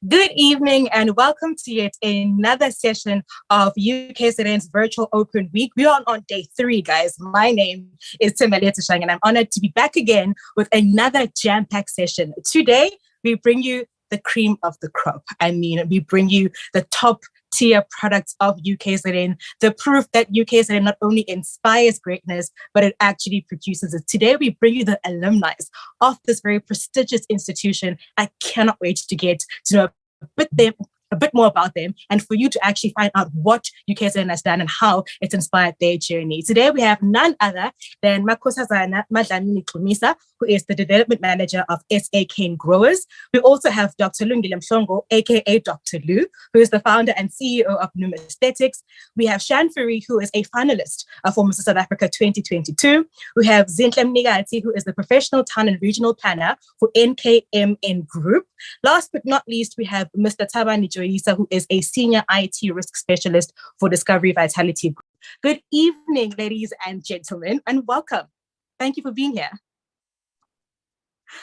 Good evening and welcome to yet another session of UKZN's Virtual Open Week. We are on day 3, guys. My name is Timberlake Shang and I'm honored to be back again with another jam-packed session. Today, we bring you the cream of the crop. We bring you the top tier products of UKZN, the proof that UKZN not only inspires greatness, but it actually produces it. Today, we bring you the alumni of this very prestigious institution. I cannot wait to get to know a bit more about them and for you to actually find out what UKZN has done and how it's inspired their journey. Today, we have none other than Nkosazana Madlamini-Xumisa, who is the Development Manager of SA Cane Growers. We also have Dr. Lungile Mhlongo, aka Dr. Lu, who is the founder and CEO of Numa Aesthetics. We have Shan Fourie, who is a finalist for Mr. South Africa 2022. We have Zinhle Mnikazi, who is the Professional Town and Regional Planner for NKMN Group. Last but not least, we have Mr. Thabani Joyisa, who is a Senior IT Risk Specialist for Discovery Vitality Group. Good evening, ladies and gentlemen, and welcome. Thank you for being here.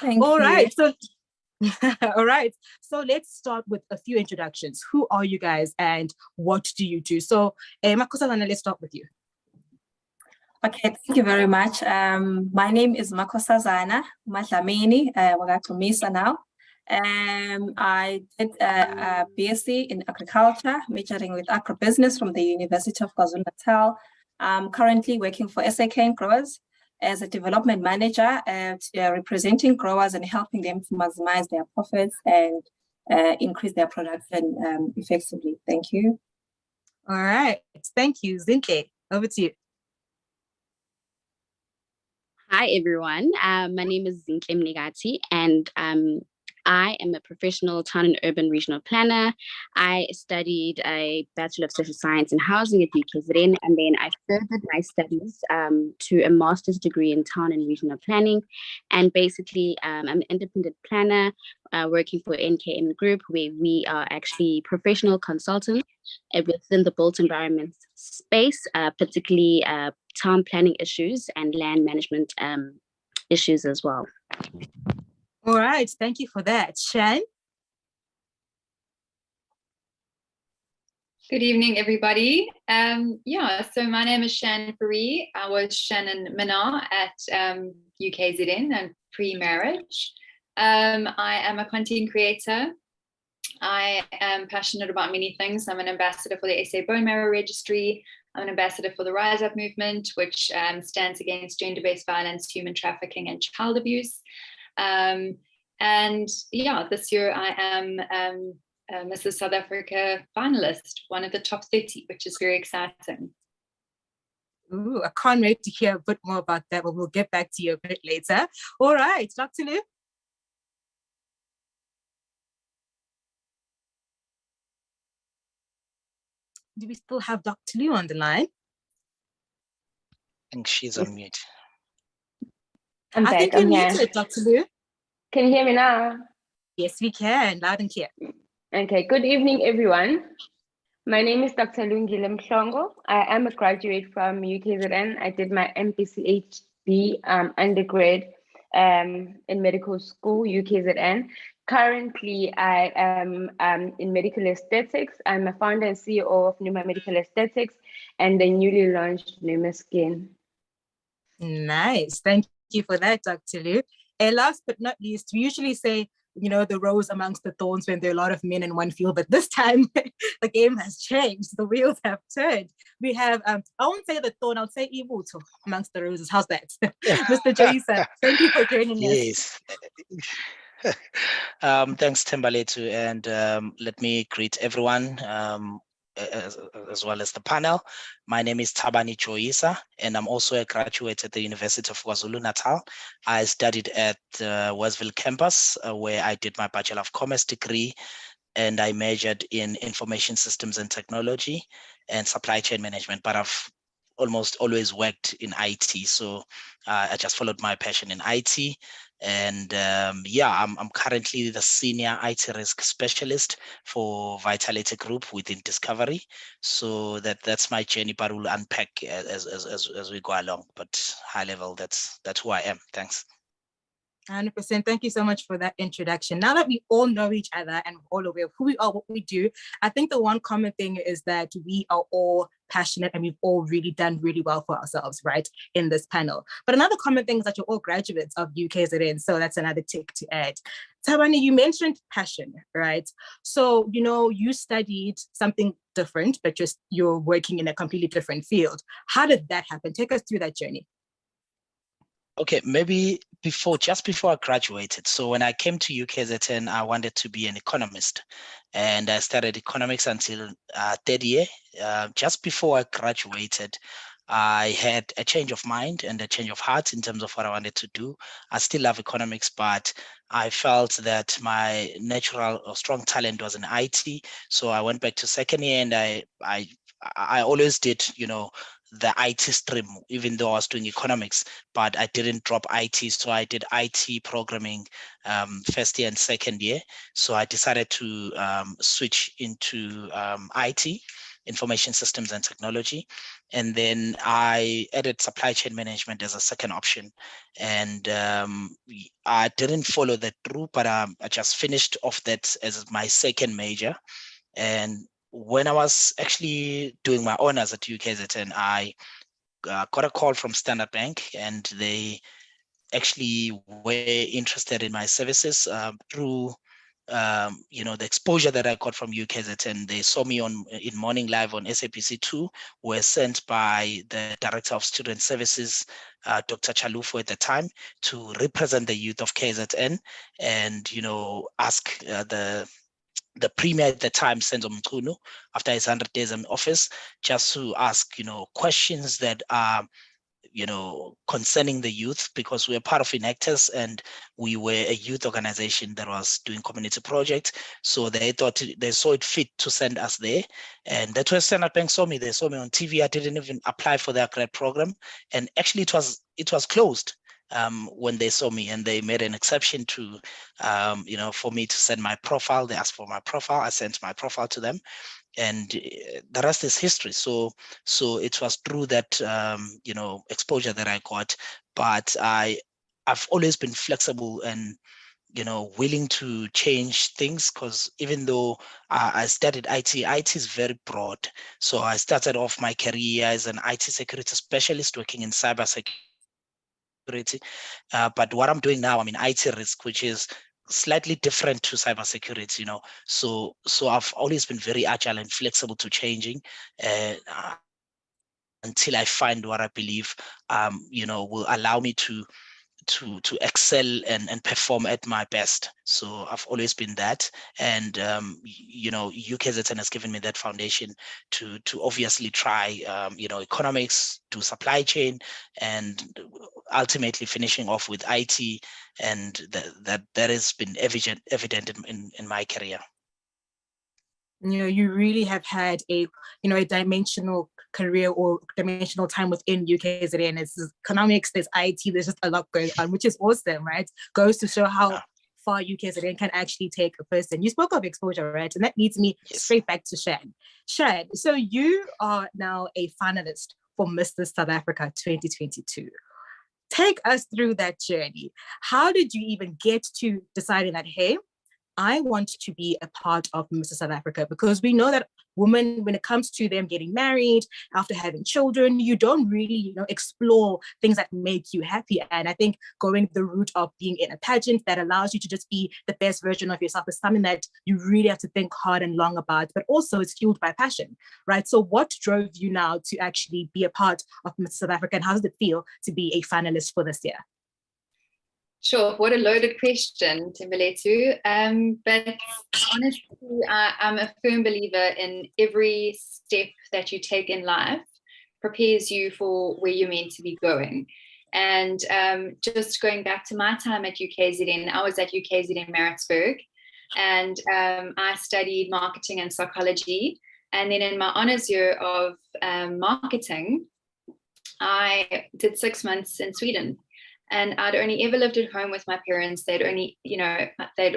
Thank you. All right, so let's start with a few introductions. Who are you guys and what do you do? So, Nkosazana, let's start with you. Okay, thank you very much. My name is Nkosazana Madlamini-Xumisa now. I did a BSc in agriculture, majoring with agribusiness from the University of KwaZulu-Natal. I'm currently working for SA Cane Growers as a development manager, representing growers and helping them to maximize their profits and increase their production effectively. Thank you. All right, thank you. Zinhle, over to you. Hi, everyone. My name is Zinhle Mnikazi, and I am a professional town and urban regional planner. I studied a Bachelor of Social Science in Housing at UKZN, and then I furthered my studies to a master's degree in town and regional planning. And basically, I'm an independent planner working for NKM Group, where we are actually professional consultants within the built environment space, particularly town planning issues and land management issues as well. All right, thank you for that. Shan? Good evening, everybody. So my name is Shan Fourie. I was Shannon Minar at UKZN and pre-marriage. I am a content creator. I am passionate about many things. I'm an ambassador for the SA Bone Marrow Registry. I'm an ambassador for the Rise Up movement, which stands against gender-based violence, human trafficking, and child abuse. This year I am Mrs. South Africa finalist, one of the top 30, which is very exciting. Ooh, I can't wait to hear a bit more about that, but we'll get back to you a bit later. All right, Dr. Lu. Do we still have Dr. Lu on the line? I think she's on mute. I think you're muted, Dr. Lu. Can you hear me now? Yes, we can, loud and clear. Okay, good evening, everyone. My name is Dr. Lungile Mhlongo. I am a graduate from UKZN. I did my MPCHD undergrad in medical school, UKZN. Currently, I am in medical aesthetics. I'm a founder and CEO of Numa Medical Aesthetics and the newly launched Numa Skin. Nice, thank you for that, Dr. Lu. And last but not least, we usually say, the rose amongst the thorns when there are a lot of men in one field, but this time the game has changed. The wheels have turned. We have, I won't say the thorn, I'll say evil amongst the roses. How's that? Mr. Joyisa, thank you for joining us. Yes. Thanks, Timberlake, and let me greet everyone as well as the panel. My name is Thabani Joyisa, and I'm also a graduate at the University of KwaZulu-Natal. I studied at Westville campus, where I did my Bachelor of Commerce degree, and I majored in Information Systems and Technology and Supply Chain Management, but I've almost always worked in IT, so I just followed my passion in IT. And I'm currently the Senior IT Risk Specialist for Vitality Group within Discovery. So that's my journey, but we'll unpack as we go along. But high level, that's who I am. Thanks. 100%. Thank you so much for that introduction. Now that we all know each other and we're all aware of who we are, what we do, I think the one common thing is that we are all passionate and we've all really done really well for ourselves, right, in this panel. But another common thing is that you're all graduates of UKZN, so that's another tick to add. Thabani, you mentioned passion, right? So, you studied something different, but you're working in a completely different field. How did that happen? Take us through that journey. Okay, maybe just before I graduated. So when I came to UKZN, I wanted to be an economist, and I studied economics until third year. Just before I graduated, I had a change of mind and a change of heart in terms of what I wanted to do. I still love economics, but I felt that my natural or strong talent was in IT. So I went back to second year, and I always did, the IT stream, even though I was doing economics, but I didn't drop IT. So I did IT programming first year and second year. So I decided to switch into IT, information systems and technology. And then I added supply chain management as a second option. And I didn't follow that through, but I just finished off that as my second major. And when I was actually doing my honors at UKZN, I got a call from Standard Bank, and they actually were interested in my services through the exposure that I got from UKZN. They saw me in Morning Live on SABC2, were sent by the Director of Student Services, Dr. Chalufo at the time, to represent the youth of KZN and, ask the premier at the time, Senzo Mchunu, after his 100 days in office, just to ask, questions that are, concerning the youth, because we are part of Enactors and we were a youth organization that was doing community projects. So they saw it fit to send us there. And that's where Standard Bank saw me. They saw me on TV. I didn't even apply for their grad program. And actually it was closed. When they saw me, and they made an exception to, for me to send my profile. They asked for my profile. I sent my profile to them, and the rest is history. So it was through that, exposure that I got. But I've always been flexible and, willing to change things, because even though I studied IT is very broad. So I started off my career as an IT security specialist working in cybersecurity. But what I'm doing now, I'm in IT risk, which is slightly different to cybersecurity, So I've always been very agile and flexible to changing, until I find what I believe, will allow me to excel and perform at my best. So I've always been that. And, UKZN has given me that foundation to obviously try, economics, do supply chain, and ultimately finishing off with IT. And that has been evident in my career. You really have had a dimensional career or dimensional time within UKZN. It's economics, there's IT, there's just a lot going on, which is awesome, right? Goes to show how far UKZN can actually take a person. You spoke of exposure, right? And that leads me straight back to Shan. Shan, so you are now a finalist for Mr. South Africa 2022. Take us through that journey. How did you even get to deciding that, hey, I want to be a part of Mr. South Africa? Because we know that women, when it comes to them getting married, after having children, you don't really, explore things that make you happy. And I think going the route of being in a pageant that allows you to just be the best version of yourself is something that you really have to think hard and long about, but also it's fueled by passion, right? So what drove you now to actually be a part of Mr. South Africa, and how does it feel to be a finalist for this year? Sure, what a loaded question, Timberletu. But honestly, I'm a firm believer in every step that you take in life prepares you for where you're meant to be going. And just going back to my time at UKZN, I was at UKZN Maritzburg, and I studied marketing and psychology. And then in my honors year of marketing, I did 6 months in Sweden. And I'd only ever lived at home with my parents. They'd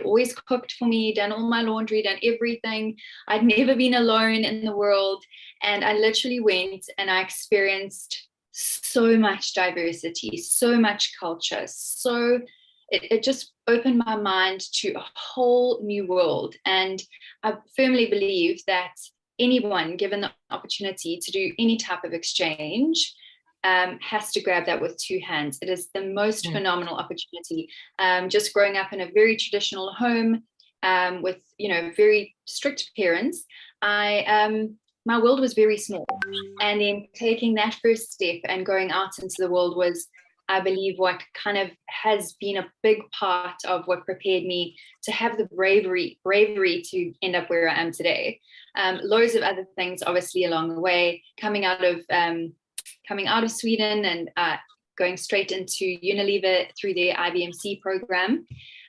always cooked for me, done all my laundry, done everything. I'd never been alone in the world. And I literally went and I experienced so much diversity, so much culture, so it just opened my mind to a whole new world. And I firmly believe that anyone given the opportunity to do any type of exchange has to grab that with two hands. It is the most phenomenal opportunity. Just growing up in a very traditional home with, very strict parents, my world was very small. And then taking that first step and going out into the world was, I believe, what kind of has been a big part of what prepared me to have the bravery to end up where I am today. Loads of other things, obviously, along the way, coming out of Sweden and going straight into Unilever through their IBMC program.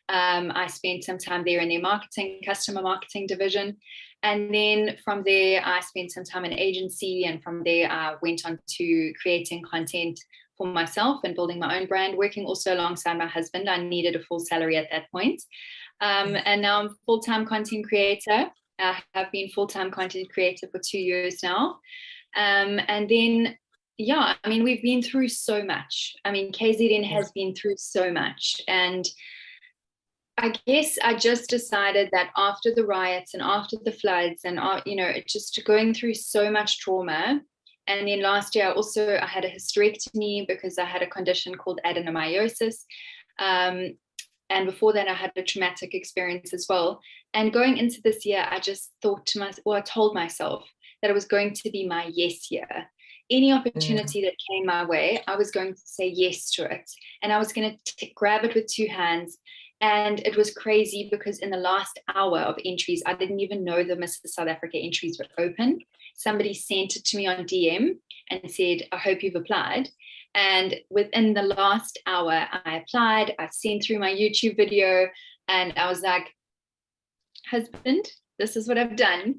I spent some time there in their customer marketing division. And then from there, I spent some time in agency. And from there, I went on to creating content for myself and building my own brand, working also alongside my husband. I needed a full salary at that point. And now I'm full-time content creator. I have been full-time content creator for 2 years now. And then, we've been through so much. KZN has been through so much. And I guess I just decided that after the riots and after the floods and, just going through so much trauma. And then last year I had a hysterectomy because I had a condition called adenomyosis. And before that I had a traumatic experience as well. And going into this year, I just I told myself that it was going to be my yes year. Any opportunity that came my way, I was going to say yes to it. And I was going to grab it with two hands. And it was crazy because in the last hour of entries, I didn't even know the Mrs. South Africa entries were open. Somebody sent it to me on DM and said, I hope you've applied. And within the last hour, I applied. I sent through my YouTube video and I was like, husband, this is what I've done.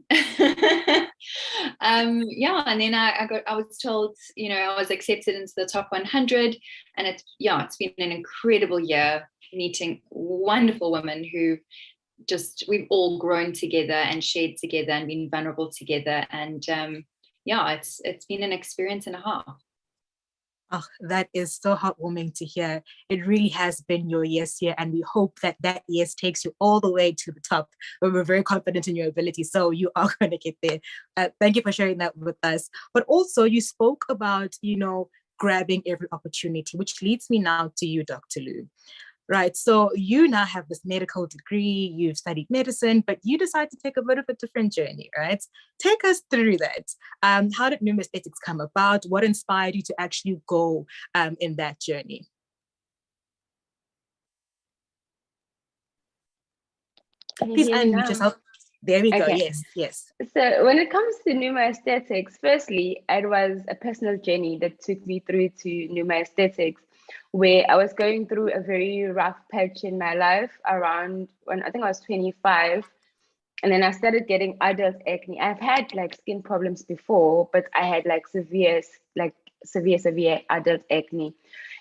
And then I was told, I was accepted into the top 100. And it's been an incredible year, meeting wonderful women who we've all grown together and shared together and been vulnerable together. And it's been an experience and a half. Oh, that is so heartwarming to hear. It really has been your yes year, and we hope that yes takes you all the way to the top. But we're very confident in your ability, so you are going to get there. Thank you for sharing that with us. But also, you spoke about, grabbing every opportunity, which leads me now to you, Dr. Lou. Right, so you now have this medical degree, you've studied medicine, but you decide to take a bit of a different journey, right? Take us through that. How did Numa Aesthetics come about? What inspired you to actually go in that journey? Please unmute yourself. There we go. Okay. Yes. So when it comes to Numa Aesthetics, firstly, it was a personal journey that took me through to Numa Aesthetics, where I was going through a very rough patch in my life around when I think I was 25. And then I started getting adult acne. I've had skin problems before, but I had severe adult acne.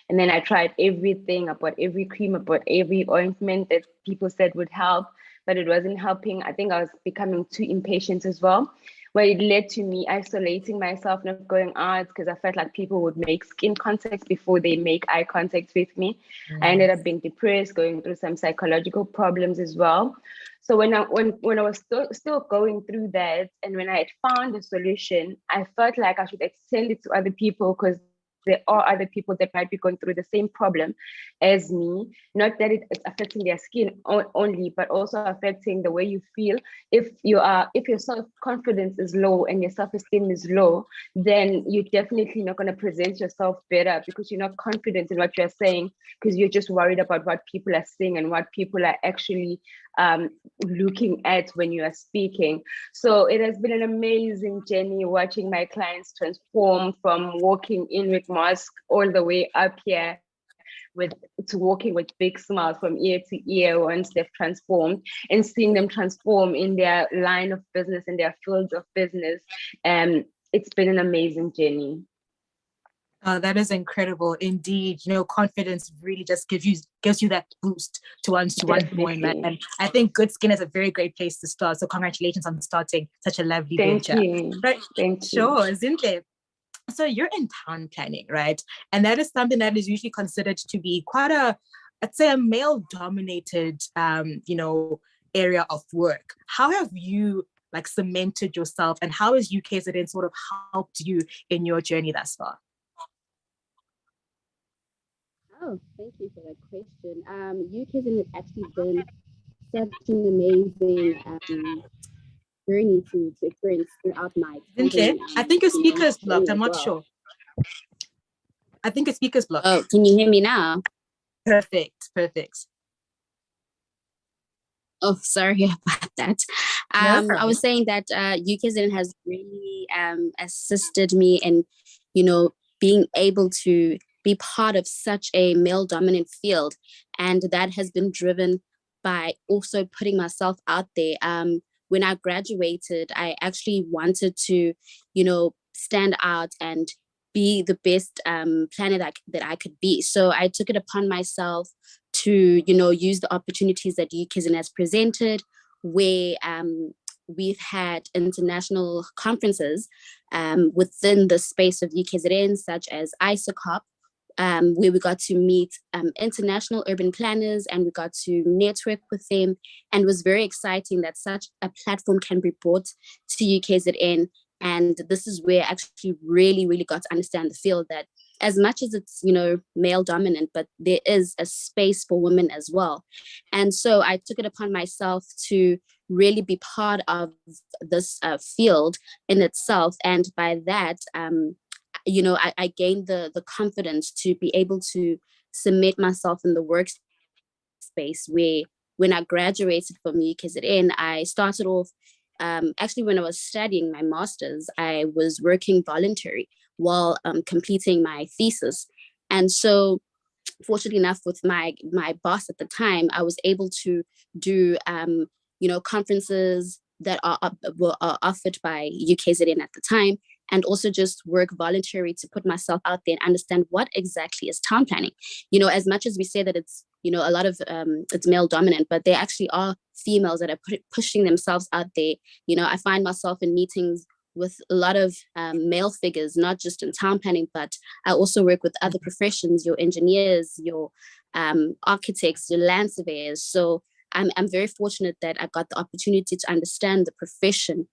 And then I tried everything. I bought every cream, I bought every ointment that people said would help, but it wasn't helping. I think I was becoming too impatient as well, where it led to me isolating myself, not going out, because I felt like people would make skin contact before they make eye contact with me. I ended up being depressed, going through some psychological problems as well. So when I was still going through that, and when I had found a solution, I felt like I should extend it to other people, because there are other people that might be going through the same problem as me. Not that it's affecting their skin only, but also affecting the way you feel. If your self-confidence is low and your self-esteem is low, then you're definitely not going to present yourself better, because you're not confident in what you're saying, because you're just worried about what people are saying and what people are actually looking at when you are speaking. So it has been an amazing journey watching my clients transform from walking in with mask all the way up here to walking with big smiles from ear to ear once they've transformed, and seeing them transform in their line of business, in their fields of business. It's been an amazing journey. That is incredible indeed. Confidence really just gives you that boost to want more in that. And I think good skin is a very great place to start. So congratulations on starting such a lovely venture. Thank you. Right? Thank you. Sure, Zinhle. So you're in town planning, right? And that is something that is usually considered to be quite a let's say, a male-dominated, area of work. How have you cemented yourself, and how has UKZN sort of helped you in your journey thus far? Oh, thank you for that question. UKZN has actually been such an amazing journey to experience throughout my company. I think your speaker is blocked. I'm not sure. I think your speaker is blocked. Oh, can you hear me now? Perfect. Oh, sorry about that. I was saying that UKZN has really assisted me in, being able to be part of such a male-dominant field, and that has been driven by also putting myself out there. When I graduated, I actually wanted to, stand out and be the best planner that I could be. So I took it upon myself to, use the opportunities that UKZN has presented, where we've had international conferences within the space of UKZN, such as ISOCOP, where we got to meet international urban planners, and we got to network with them. And it was very exciting that such a platform can be brought to UKZN. And this is where I actually really, really got to understand the field, that as much as it's, male dominant, but there is a space for women as well. And so I took it upon myself to really be part of this field in itself. And by that, I gained the confidence to be able to submit myself in the workspace, where when I graduated from UKZN, I started off, actually when I was studying my master's, I was working voluntary while completing my thesis. And so fortunately enough, with my boss at the time, I was able to do, conferences that were offered by UKZN at the time, and also just work voluntary to put myself out there and understand what exactly is town planning. As much as we say that it's, a lot of it's male dominant, but there actually are females that are pushing themselves out there. I find myself in meetings with a lot of male figures, not just in town planning, but I also work with other professions, your engineers, your architects, your land surveyors. So I'm very fortunate that I got the opportunity to understand the profession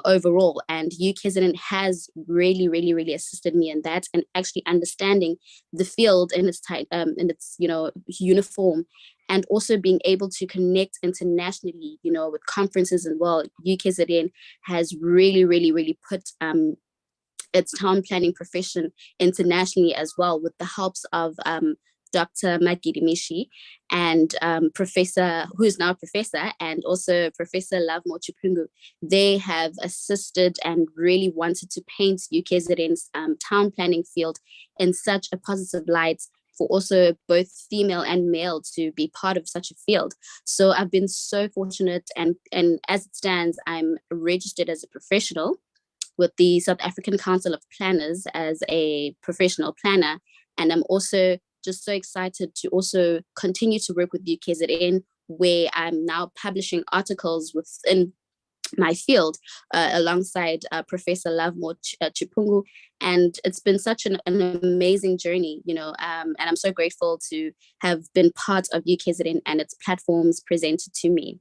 overall, and UKZN has really, really, really assisted me in that, and actually understanding the field in its uniform, and also being able to connect internationally, with conferences as well. UKZN has really, really, really put its town planning profession internationally as well, with the helps of Dr. Magidi Mishi and Professor, who is now a professor, and also Professor Lovemore Chipungu. They have assisted and really wanted to paint UKZN's town planning field in such a positive light for also both female and male to be part of such a field. So I've been so fortunate, and as it stands, I'm registered as a professional with the South African Council of Planners as a professional planner, and I'm also just so excited to also continue to work with UKZN, where I'm now publishing articles within my field alongside Professor Lovemore Chipungu. And it's been such an amazing journey, and I'm so grateful to have been part of UKZN and its platforms presented to me.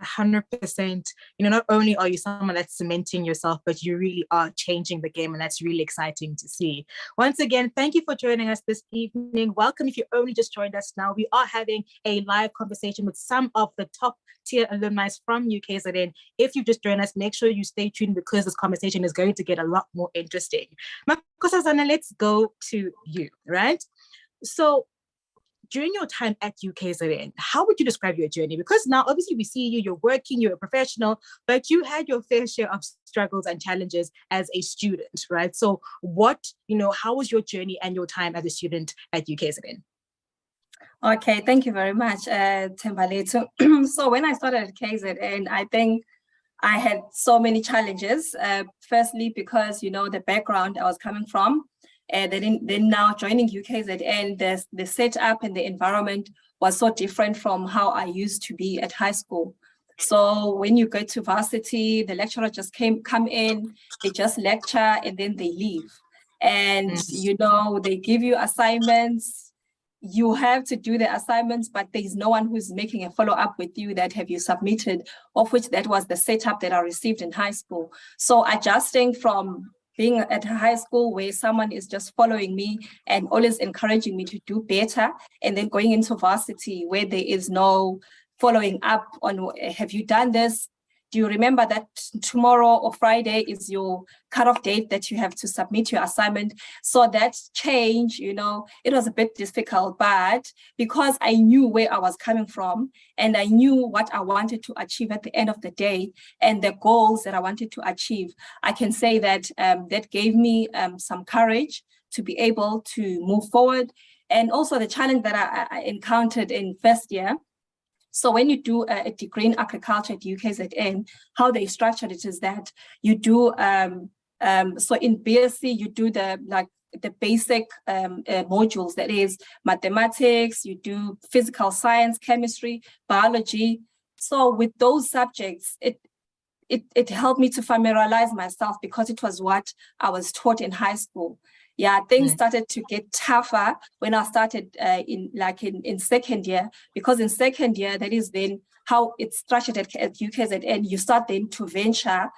100%. Not only are you someone that's cementing yourself, but you really are changing the game, and that's really exciting to see. Once again, thank you for joining us this evening. Welcome if you only just joined us now. We are having a live conversation with some of the top tier alumni from UKZN. If you just joined us, make sure you stay tuned, because this conversation is going to get a lot more interesting. Makosazana, let's go to you, right? So during your time at UKZN, how would you describe your journey? Because now, obviously, we see you, you're working, you're a professional, but you had your fair share of struggles and challenges as a student, right? So how was your journey and your time as a student at UKZN? Okay, thank you very much, Tembale. So when I started at KZN, I think I had so many challenges. Firstly, because, the background I was coming from, then now joining UKZN, the setup and the environment was so different from how I used to be at high school. So when you go to varsity, the lecturer just come in, they just lecture and then they leave. And, they give you assignments. you have to do the assignments, but there's no one who's making a follow-up with you that have you submitted, of which that was the setup that I received in high school. So adjusting from being at high school where someone is just following me and always encouraging me to do better, and then going into varsity where there is no following up on, have you done this? Do you remember that tomorrow or Friday is your cutoff date that you have to submit your assignment? So that change, you know, it was a bit difficult, but because I knew where I was coming from and I knew what I wanted to achieve at the end of the day and the goals that I wanted to achieve, I can say that that gave me some courage to be able to move forward. And also the challenge that I encountered in first year. So when you do a degree in agriculture at UKZN, how they structured it is that you do, so in BSc, you do the basic modules, that is mathematics, you do physical science, chemistry, biology. So with those subjects, it helped me to familiarize myself because it was what I was taught in high school. Yeah, things started to get tougher when I started in second year, because in second year, that is then how it's structured at UKZN. You start then to venture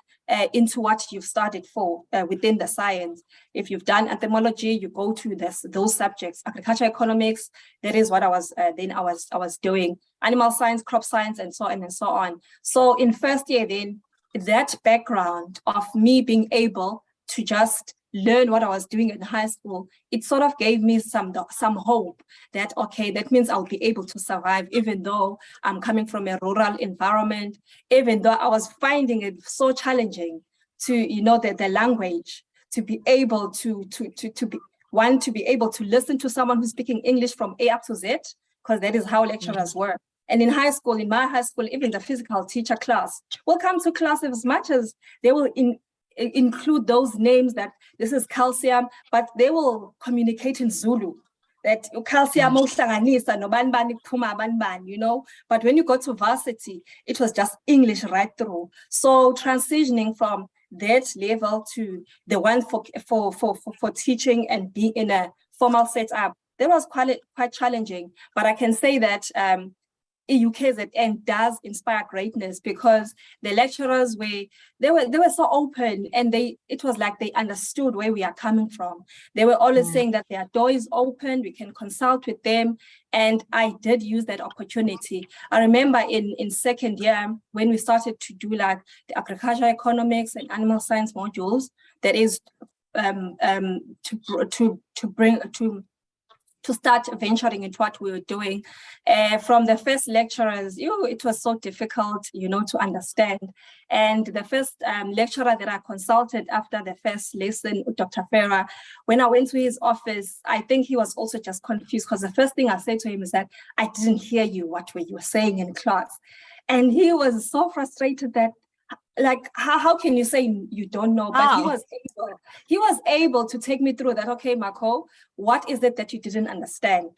into what you've started for within the science. If you've done entomology, you go to those subjects. Agriculture economics, that is what I was doing. Animal science, crop science, and so on and so on. So in first year, then that background of me being able to just learn what I was doing in high school, it sort of gave me some hope that, okay, that means I'll be able to survive, even though I'm coming from a rural environment, even though I was finding it so challenging to, you know, the language, to be able to be able to listen to someone who's speaking English from A up to Z, because that is how lecturers work. And in high school, in my high school, even the physical teacher class will come to class as much as they will include those names that this is calcium, but they will communicate in Zulu, that calcium, you know. But when you go to varsity, it was just English right through. So transitioning from that level to the one for teaching and being in a formal setup, that was quite challenging. But I can say that UKZN does inspire greatness, because the lecturers they were so open, and it was like they understood where we are coming from. They were always saying that their door is open, we can consult with them, and I did use that opportunity. I remember in second year when we started to do like the agriculture economics and animal science modules, that is to start venturing into what we were doing. From the first lecturers, it was so difficult, you know, to understand. And the first lecturer that I consulted after the first lesson, Dr. Farah, when I went to his office, I think he was also just confused, because the first thing I said to him is that I didn't hear you, what were you saying in class? And he was so frustrated that, like, how can you say you don't know? But he was able to take me through that. Okay, Marco, what is it that you didn't understand?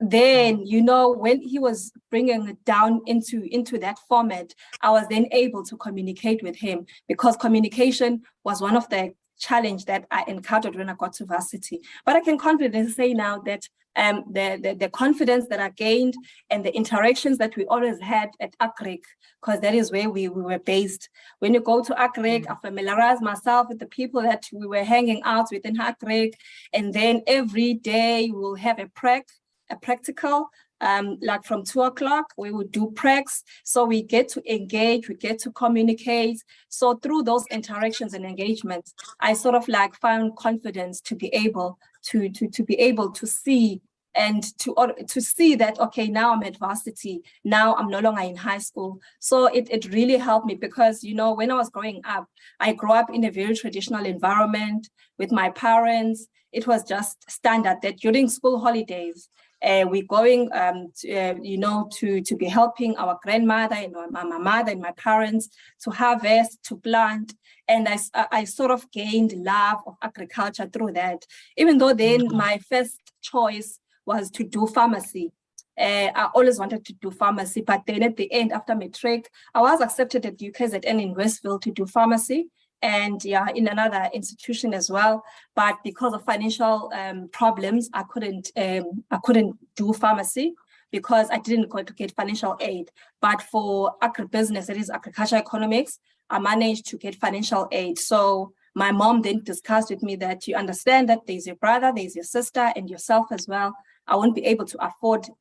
Then, you know, when he was bringing it down into that format, I was then able to communicate with him, because communication was one of the challenge that I encountered when I got to varsity. But I can confidently say now that the confidence that I gained and the interactions that we always had at Agric, because that is where we were based. When you go to Agric, I familiarized myself with the people that we were hanging out with in Agric, and then every day we'll have a practical, like from 2 o'clock, we would do precs. So we get to engage, we get to communicate. So through those interactions and engagements, I sort of like found confidence to be able to see and to see that, okay, now I'm at varsity, now I'm no longer in high school. So it really helped me, because, you know, when I was growing up, I grew up in a very traditional environment with my parents. It was just standard that during school holidays, we're going, to be helping our grandmother and my mother and my parents to harvest, to plant. And I sort of gained love of agriculture through that. Even though then my first choice was to do pharmacy. I always wanted to do pharmacy, but then at the end, after matric, I was accepted at UKZN in Westville to do pharmacy. and in another institution as well. But because of financial problems, I couldn't do pharmacy because I didn't go to get financial aid. But for agribusiness, that is agricultural economics, I managed to get financial aid. So my mom then discussed with me that you understand that there's your brother, there's your sister, and yourself as well. I won't be able to afford to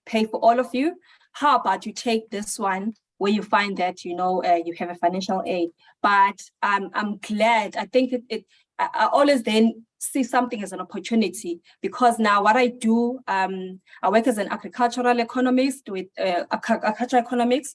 pay for all of you. How about you take this one where you find that, you have a financial aid? But I'm glad. I think I always then see something as an opportunity, because now what I do, I work as an agricultural economist with agricultural economics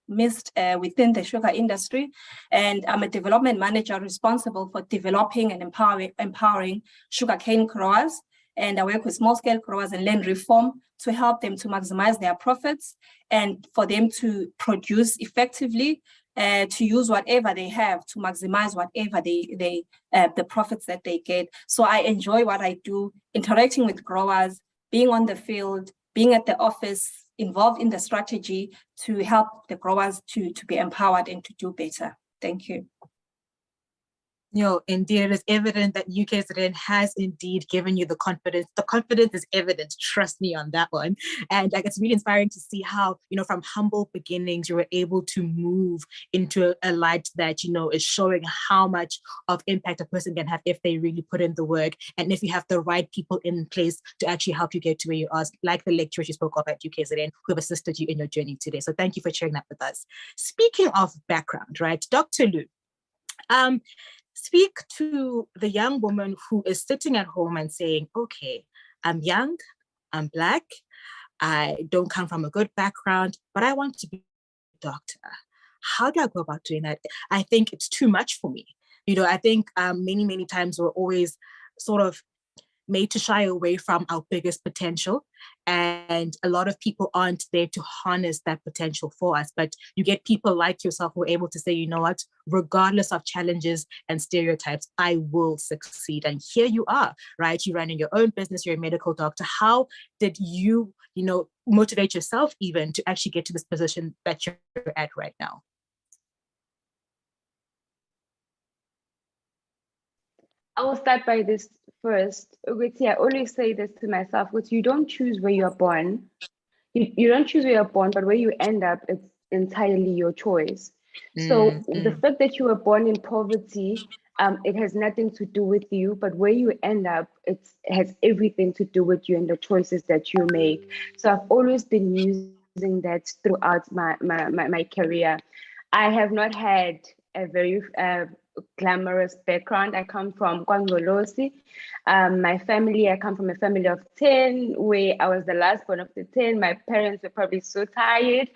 mixed within the sugar industry, and I'm a development manager responsible for developing and empowering sugarcane growers. And I work with small-scale growers and land reform to help them to maximize their profits and for them to produce effectively, to use whatever they have to maximize whatever the profits that they get. So I enjoy what I do, interacting with growers, being on the field, being at the office, involved in the strategy to help the growers to be empowered and to do better. Thank you. Indeed, it is evident that UKZN has indeed given you the confidence. The confidence is evident, trust me on that one. And it's really inspiring to see how, from humble beginnings, you were able to move into a light that, is showing how much of impact a person can have if they really put in the work. And if you have the right people in place to actually help you get to where you are, like the lecturers you spoke of at UKZN, who have assisted you in your journey today. So thank you for sharing that with us. Speaking of background, right, Dr. Lou, speak to the young woman who is sitting at home and saying, okay, I'm young, I'm Black, I don't come from a good background, but I want to be a doctor. How do I go about doing that? I think it's too much for me. I think many, many times we're always sort of made to shy away from our biggest potential. And a lot of people aren't there to harness that potential for us. But you get people like yourself who are able to say, you know what, regardless of challenges and stereotypes, I will succeed. And here you are, right? You're running your own business, you're a medical doctor. How did you, motivate yourself even to actually get to this position that you're at right now? I will start by this first. I always say this to myself, which you don't choose where you're born. You don't choose where you're born, but where you end up, it's entirely your choice. So the fact that you were born in poverty, it has nothing to do with you, but where you end up, it has everything to do with you and the choices that you make. So I've always been using that throughout my career. I have not had a very glamorous background. I come from KwaZulu-Natal. I come from a family of 10, where I was the last one of the 10. My parents were probably so tired.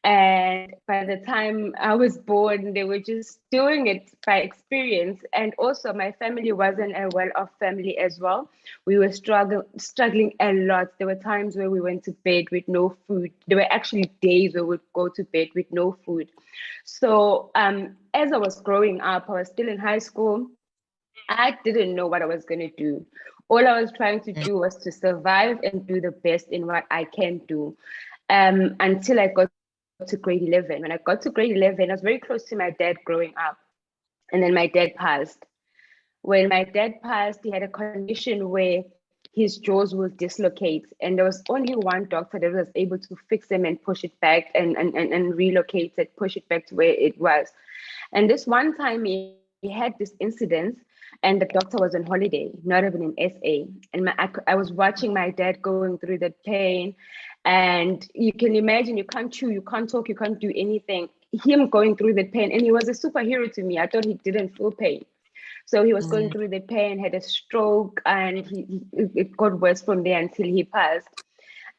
And by the time I was born, they were just doing it by experience. And also my family wasn't a well-off family as well. We were struggling a lot. There were times where we went to bed with no food. There were actually days where we would go to bed with no food. So as I was growing up, I was still in high school. I didn't know what I was going to do. All I was trying to do was to survive and do the best in what I can do, until I got to grade 11. When I got to grade 11, I was very close to my dad growing up. And then my dad passed. When my dad passed, he had a condition where his jaws will dislocate. And there was only one doctor that was able to fix him and push it back and relocate it, push it back to where it was. And this one time he had this incident, and the doctor was on holiday, not even in SA. And I was watching my dad going through the pain. And you can imagine, you can't chew, you can't talk, you can't do anything. Him going through the pain, and he was a superhero to me. I thought he didn't feel pain. So he was going through the pain, had a stroke, and it got worse from there until he passed.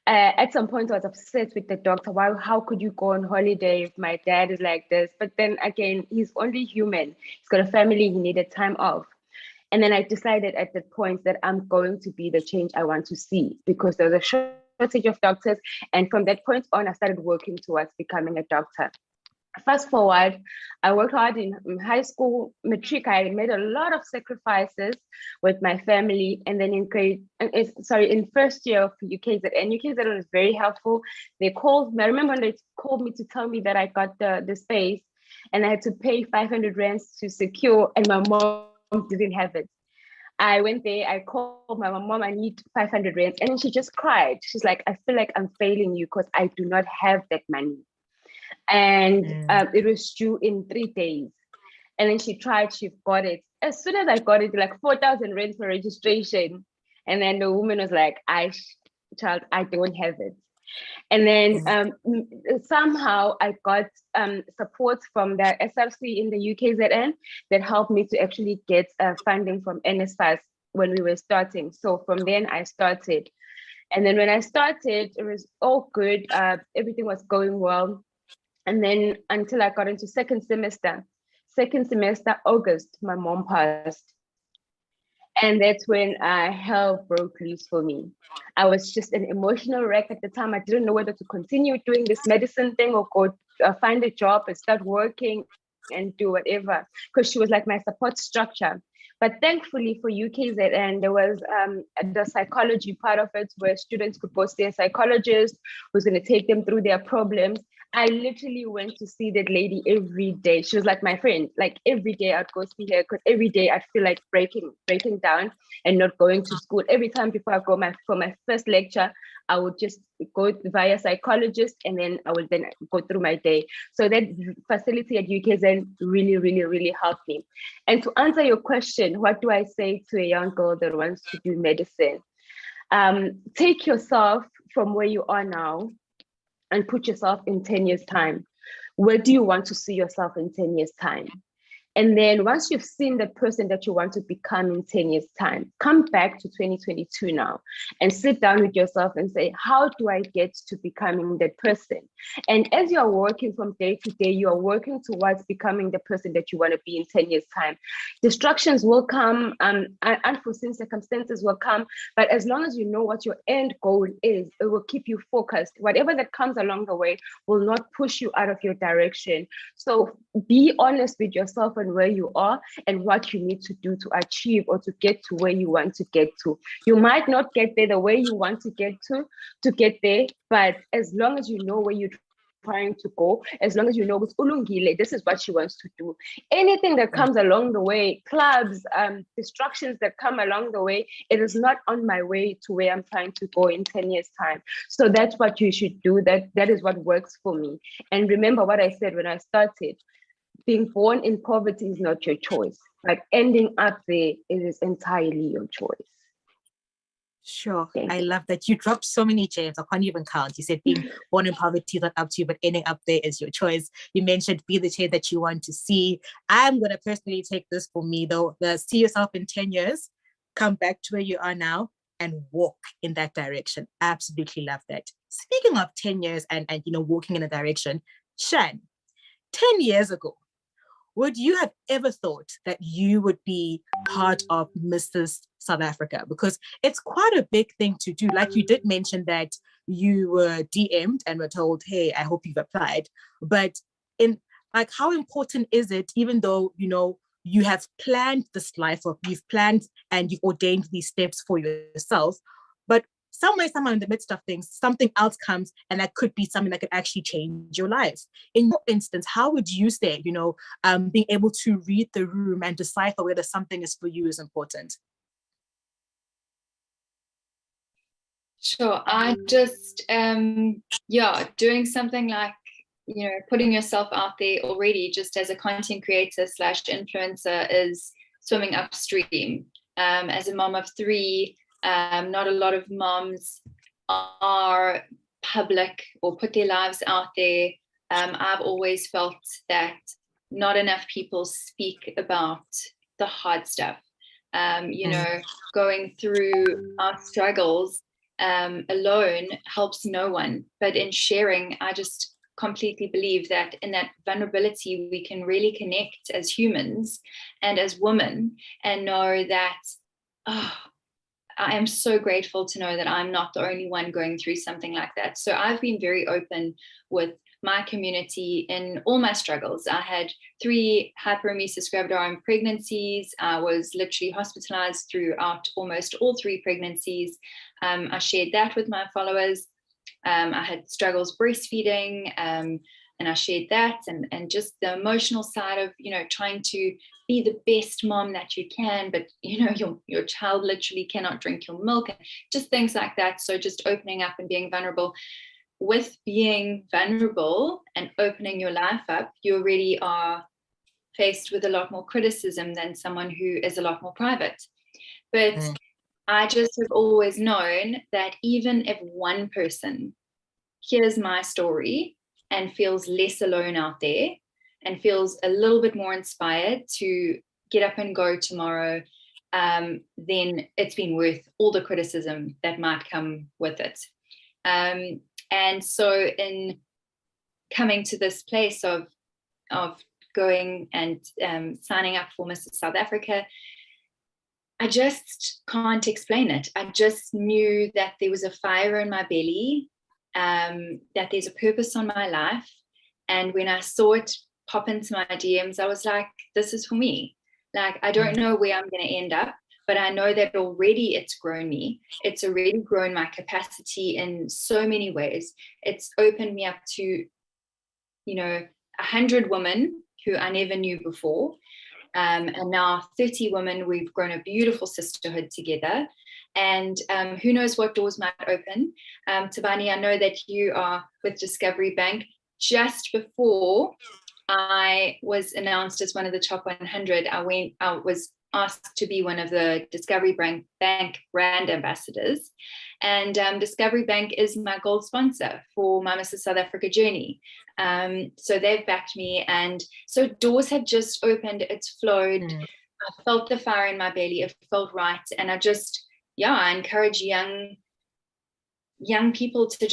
At some point, I was upset with the doctor. How could you go on holiday if my dad is like this? But then again, he's only human. He's got a family, he needed time off. And then I decided at that point that I'm going to be the change I want to see, because there's a shortage of doctors. And from that point on, I started working towards becoming a doctor. Fast forward, I worked hard in high school, matric. I made a lot of sacrifices with my family. And then in first year of UKZN was very helpful. I remember when they called me to tell me that I got the space. and I had to pay 500 rands to secure, and my mom didn't have it. I went there, I called my mom, I need 500 rands. And then she just cried. She's like, I feel like I'm failing you because I do not have that money. And it was due in 3 days. And then she tried, she got it. As soon as I got it, like 4,000 rands for registration. And then the woman was like, child, I don't have it. And then somehow I got support from the SRC in the UKZN that helped me to actually get funding from NSFAS when we were starting. So from then I started. And then when I started, it was all good. Everything was going well. And then until I got into second semester, August, my mom passed. And that's when hell broke loose for me. I was just an emotional wreck at the time. I didn't know whether to continue doing this medicine thing or go find a job and start working and do whatever, because she was like my support structure. But thankfully for UKZN, there was the psychology part of it where students could go see a psychologist who's going to take them through their problems. I literally went to see that lady every day. She was like my friend. Like every day I'd go see her because every day I'd feel like breaking down and not going to school. Every time before I go for my first lecture, I would just go via psychologist and then I would then go through my day. So that facility at UKZN really, really, really helped me. And to answer your question, what do I say to a young girl that wants to do medicine? Take yourself from where you are now and put yourself in 10 years' time. Where do you want to see yourself in 10 years' time? And then once you've seen the person that you want to become in 10 years' time, come back to 2022 now and sit down with yourself and say, how do I get to becoming that person? And as you are working from day to day, you are working towards becoming the person that you want to be in 10 years' time. Distractions will come, unforeseen circumstances will come, but as long as you know what your end goal is, it will keep you focused. Whatever that comes along the way will not push you out of your direction. So be honest with yourself and where you are and what you need to do to achieve or to get to where you want to get to. You might not get there the way you want to get there, but as long as you know where you're trying to go, as long as you know this is what she wants to do. Anything that comes along the way, clubs, distractions that come along the way, it is not on my way to where I'm trying to go in 10 years' time. So that's what you should do. That is what works for me. And remember what I said when I started. Being born in poverty is not your choice, but ending up there, it is entirely your choice. Sure. I love that. You dropped so many gems. I can't even count. You said being born in poverty is not up to you, but ending up there is your choice. You mentioned be the change that you want to see. I'm going to personally take this for me, though. See yourself in 10 years, come back to where you are now and walk in that direction. Absolutely love that. Speaking of 10 years and walking in a direction, Shan, 10 years ago, would you have ever thought that you would be part of Mrs. South Africa? Because it's quite a big thing to do. Like you did mention that you were DM'd and were told, hey, I hope you've applied. But how important is it, even though, you have planned this life, or you've planned and you've ordained these steps for yourself, but somewhere in the midst of things, something else comes, and that could be something that could actually change your life. In your instance, how would you say, being able to read the room and decipher whether something is for you is important? Sure. I just, doing something like, putting yourself out there already just as a content creator / influencer is swimming upstream. As a mom of 3, not a lot of moms are public or put their lives out there. I've always felt that not enough people speak about the hard stuff. Going through our struggles alone helps no one. But in sharing, I just completely believe that in that vulnerability, we can really connect as humans and as women and know that, I am so grateful to know that I'm not the only one going through something like that. So I've been very open with my community in all my struggles. I had 3 hyperemesis gravidarum pregnancies. I was literally hospitalized throughout almost all 3 pregnancies. I shared that with my followers. I had struggles breastfeeding, and I shared that, and just the emotional side of, trying to be the best mom that you can, but your child literally cannot drink your milk, and just things like that. So just opening up and being vulnerable. With being vulnerable and opening your life up, you already are faced with a lot more criticism than someone who is a lot more private. But I just have always known that even if one person hears my story and feels less alone out there and feels a little bit more inspired to get up and go tomorrow, then it's been worth all the criticism that might come with it. And so in coming to this place of going and signing up for Mrs. South Africa, I just can't explain it. I just knew that there was a fire in my belly, that there's a purpose on my life. And when I saw it pop into my DMs, I was like, this is for me. Like, I don't know where I'm going to end up, but I know that already it's grown me. It's already grown my capacity in so many ways. It's opened me up to, 100 women who I never knew before. And now 30 women, we've grown a beautiful sisterhood together. And who knows what doors might open. Tabani, I know that you are with Discovery Bank. Just before I was announced as one of the top 100, I was asked to be one of the Discovery Bank brand ambassadors. And Discovery Bank is my gold sponsor for my Mrs. South Africa journey. So they've backed me. And so doors have just opened, it's flowed. I felt the fire in my belly, it felt right. And I encourage young people to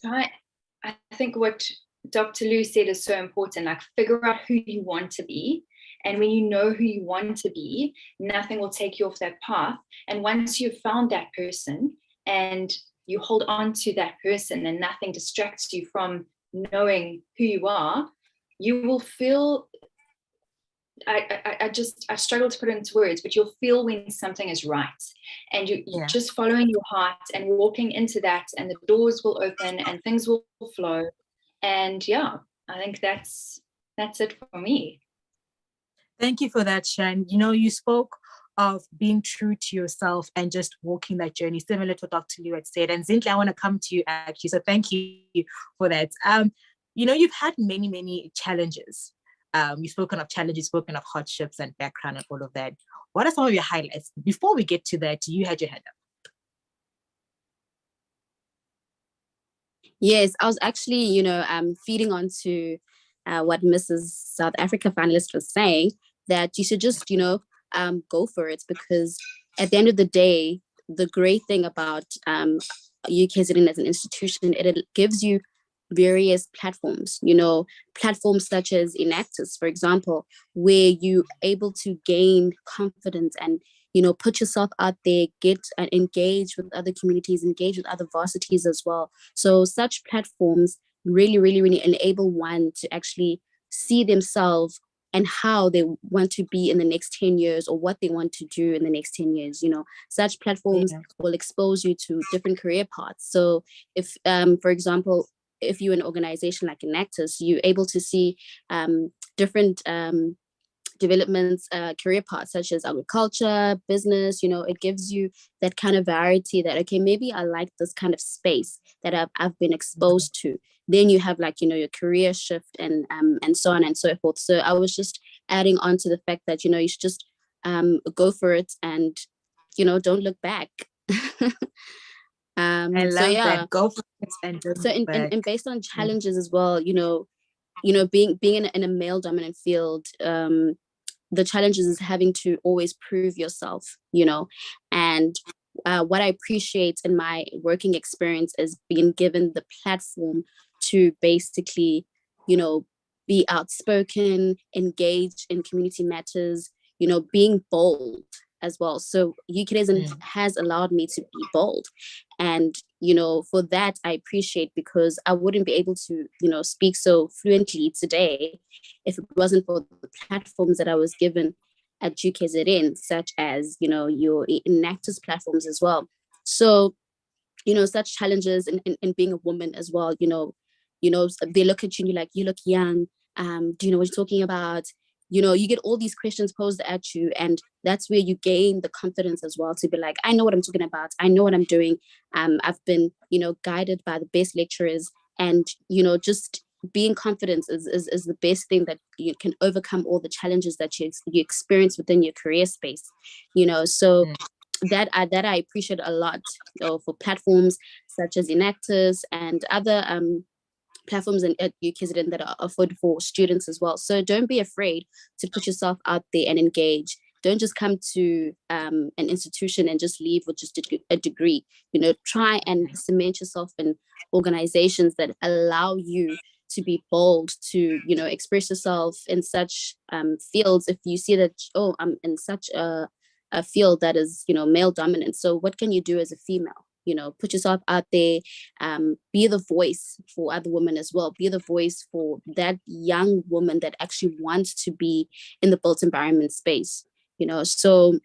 try. I think what Dr. Lou said is so important, like figure out who you want to be. And when you know who you want to be, nothing will take you off that path. And once you've found that person and you hold on to that person and nothing distracts you from knowing who you are, you will feel, I struggle to put it into words, but you'll feel when something is right. And you're just following your heart and walking into that, and the doors will open and things will flow. And I think that's it for me. Thank you for that, Shan. You spoke of being true to yourself and just walking that journey, similar to what Dr. Liu had said. And Zintle, I want to come to you actually. So thank you for that. You've had many, many challenges. You've spoken of challenges, spoken of hardships and background and all of that. What are some of your highlights? Before we get to that, you had your hand up. Yes, I was actually, feeding on to what Mrs. South Africa finalist was saying, that you should just, go for it, because at the end of the day, the great thing about UKZN as an institution, it gives you various platforms, platforms such as Enactus, for example, where you're able to gain confidence and, put yourself out there, get and engage with other communities, engage with other varsities as well. So such platforms really, really, really enable one to actually see themselves and how they want to be in the next 10 years, or what they want to do in the next 10 years. Such platforms will expose you to different career paths. So if, for example, if you're an organization like Enactus, you're able to see different developments, career paths such as agriculture, business. It gives you that kind of variety that, okay, maybe I like this kind of space that I've been exposed to. Then you have your career shift and so on and so forth. So I was just adding on to the fact that, you should just go for it and, don't look back. I love that. Go for it and don't look back. And based on challenges as well, being in a male dominant field, the challenges is having to always prove yourself, and what I appreciate in my working experience is being given the platform to basically, be outspoken, engage in community matters, being bold as well. So UKZN has allowed me to be bold. And, for that, I appreciate, because I wouldn't be able to, speak so fluently today if it wasn't for the platforms that I was given at UKZN, such as, your Enactus platforms as well. So, such challenges in being a woman as well, you know, they look at you and you're like, you look young. Do you know what you're talking about? You know, you get all these questions posed at you, and that's where you gain the confidence as well to be like, I know what I'm talking about. I know what I'm doing. I've been, you know, guided by the best lecturers, and, you know, just being confident is the best thing that you can overcome all the challenges that you experience within your career space, you know. So that I appreciate a lot, you know, for platforms such as Enactus and other platforms at UKZN that are offered for students as well. So don't be afraid to put yourself out there and engage. Don't just come to an institution and just leave with just a degree. You know, try and cement yourself in organizations that allow you to be bold, to, you know, express yourself in such fields. If you see that, oh, I'm in such a field that is, you know, male dominant. So what can you do as a female? You know, put yourself out there, be the voice for other women as well. Be the voice for that young woman that actually wants to be in the built environment space, you know. So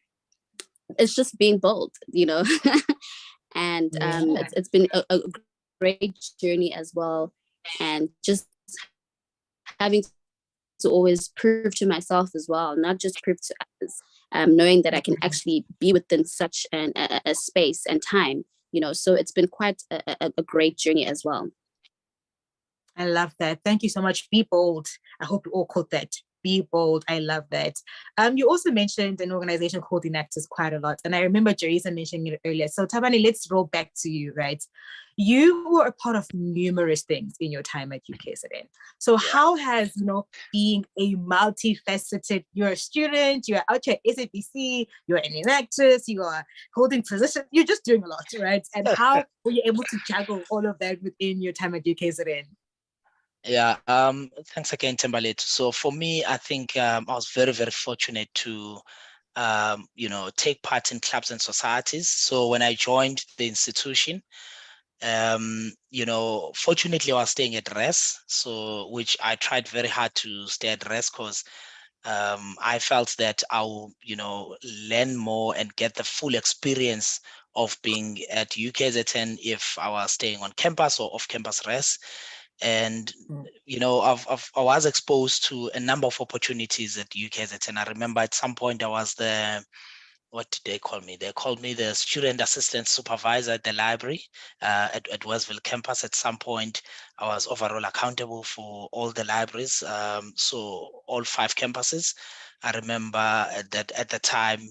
it's just being bold, you know. And it's been a great journey as well. And just having to always prove to myself as well, not just prove to others, knowing that I can actually be within such a space and time, you know. So it's been quite a great journey as well. I love that. Thank you so much. Be bold. I hope you all caught that. Be bold. I love that. You also mentioned an organization called Enactus quite a lot. And I remember Teresa mentioning it earlier. So Thabani, let's roll back to you, right? You were a part of numerous things in your time at UKZN. So how has, you know, being a multifaceted, you're a student, you're out here at SABC, you're an Enactus, you are holding positions, you're just doing a lot, right? And how were you able to juggle all of that within your time at UKZN? Yeah, thanks again, Timberlake. So for me, I think I was very, very fortunate to, you know, take part in clubs and societies. So when I joined the institution, you know, fortunately I was staying at rest, so which I tried very hard to stay at rest because I felt that I'll, you know, learn more and get the full experience of being at UKZN if I was staying on campus or off campus rest. And you know, I was exposed to a number of opportunities at UKZN. I remember at some point I was the, what did they call me? They called me the student assistant supervisor at the library at Westville campus. At some point, I was overall accountable for all the libraries, so all 5 campuses. I remember that at the time,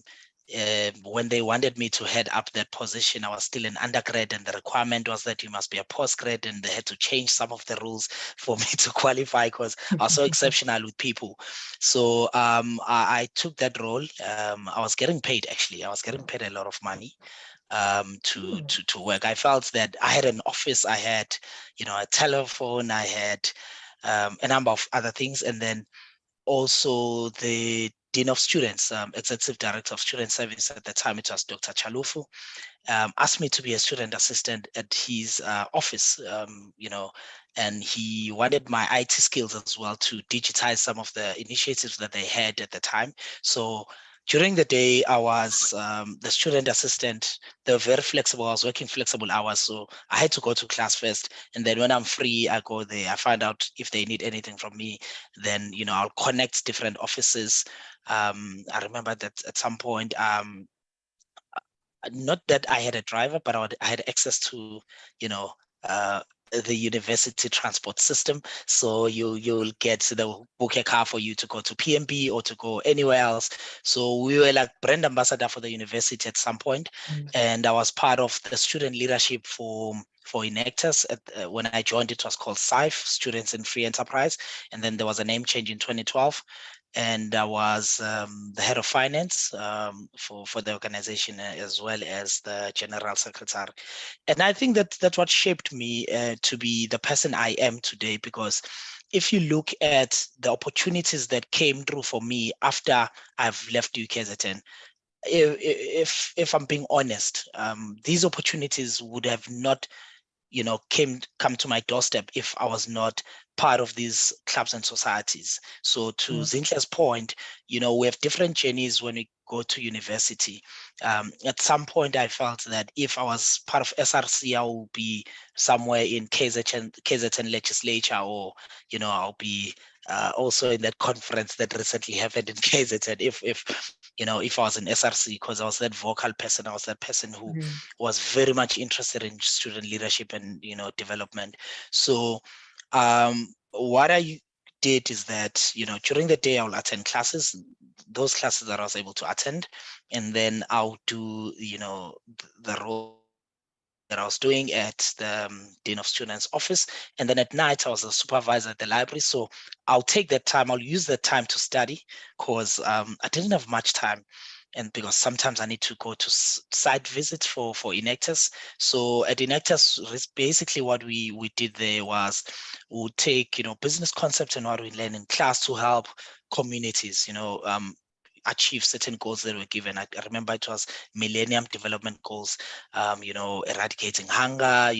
when they wanted me to head up that position, I was still an undergrad, and the requirement was that you must be a postgrad, and they had to change some of the rules for me to qualify because I was so exceptional with people. So I took that role. I was getting paid, actually. I was getting paid a lot of money to work. I felt that I had an office, I had, you know, a telephone, I had a number of other things, and then also the Dean of Students, Executive Director of Student Service at the time, it was Dr. Chalufu, asked me to be a student assistant at his office, you know, and he wanted my IT skills as well to digitize some of the initiatives that they had at the time. So during the day, I was the student assistant. They were very flexible. I was working flexible hours. So I had to go to class first. And then when I'm free, I go there. I find out if they need anything from me. Then, you know, I'll connect different offices. I remember that at some point, not that I had a driver, but I had access to, you know, the university transport system. So you'll they'll book a car for you to go to PMB or to go anywhere else. So we were like brand ambassador for the university at some point, and I was part of the student leadership for Enactus. When I joined, it was called SIFE, Students in Free Enterprise, and then there was a name change in 2012. And I was the head of finance for the organization, as well as the general secretary. And I think that that's what shaped me to be the person I am today, because if you look at the opportunities that came through for me after I've left UKZN, if I'm being honest, these opportunities would have not, you know, come to my doorstep if I was not part of these clubs and societies. So to Zinhla's point, you know, we have different journeys when we go to university. At some point, I felt that if I was part of SRC, I will be somewhere in KZN legislature, or I'll be also in that conference that recently happened in KZN. If I was in SRC, because I was that vocal person, I was that person who was very much interested in student leadership and development. So what I did is that during the day I'll attend classes, those classes that I was able to attend, and then I'll do the role that I was doing at the Dean of Students office. And then at night, I was a supervisor at the library. So I'll take that time, I'll use that time to study, because I didn't have much time. And because sometimes I need to go to site visits for enactors. So at enactors, basically what we did there was we'll take, business concepts and what we learn in class to help communities, achieve certain goals that were given. I remember it was Millennium Development Goals, eradicating hunger,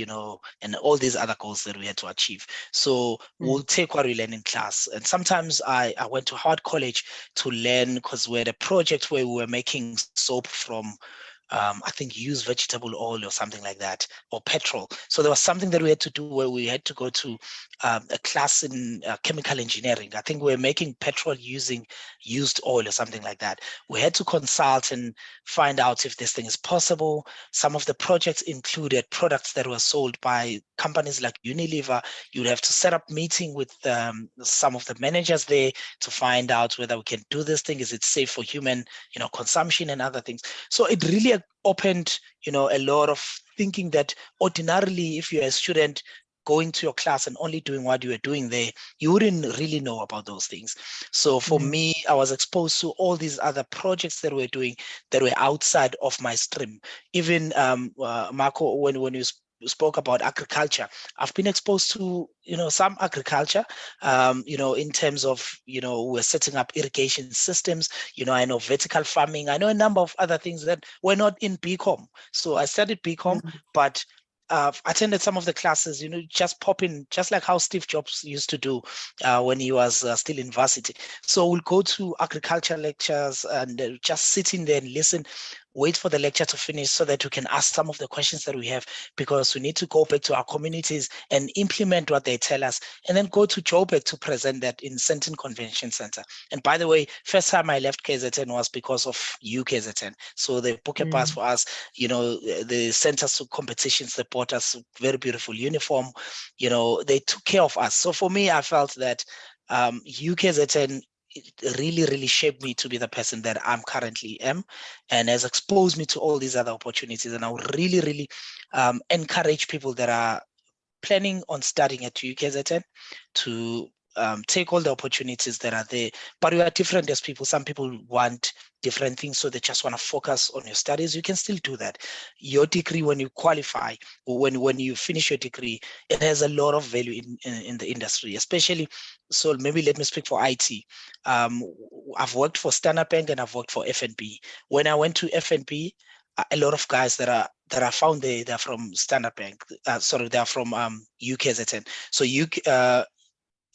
and all these other goals that we had to achieve. So we'll take what we learn in class. And sometimes I went to Howard College to learn, because we had a project where we were making soap from I think used vegetable oil or something like that, or petrol. So there was something that we had to do where we had to go to a class in chemical engineering. I think we were making petrol using used oil or something like that. We had to consult and find out if this thing is possible. Some of the projects included products that were sold by companies like Unilever. You'd have to set up meeting with some of the managers there to find out whether we can do this thing. Is it safe for human, consumption and other things? So it really opened, a lot of thinking that ordinarily, if you're a student going to your class and only doing what you were doing there, you wouldn't really know about those things. So for me, I was exposed to all these other projects that we're doing that were outside of my stream. Even Marco, when you spoke about agriculture, I've been exposed to some agriculture, in terms of we're setting up irrigation systems. I know vertical farming. I know a number of other things that were not in BCom. So I studied BCom, but attended some of the classes, just pop in, just like how Steve Jobs used to do when he was still in varsity. So we'll go to agriculture lectures and just sit in there and listen, wait for the lecture to finish so that we can ask some of the questions that we have, because we need to go back to our communities and implement what they tell us, and then go to Joburg to present that in Senton Convention Center. And by the way, first time I left KZN was because of UKZN. So they booked a bus for us, they sent us to competitions, they bought us a very beautiful uniform, they took care of us. So for me, I felt that UKZN really, really shaped me to be the person that I'm currently am, and has exposed me to all these other opportunities. And I would really, really encourage people that are planning on studying at UKZN to take all the opportunities that are there. But we are different as people. Some people want different things, so they just want to focus on your studies. You can still do that. Your degree, when you qualify, or when you finish your degree, it has a lot of value in the industry, especially. So maybe let me speak for IT. I've worked for Standard Bank and I've worked for FNB. When I went to FNB, a lot of guys that are found there, they're from Standard Bank. They're from UKZN. So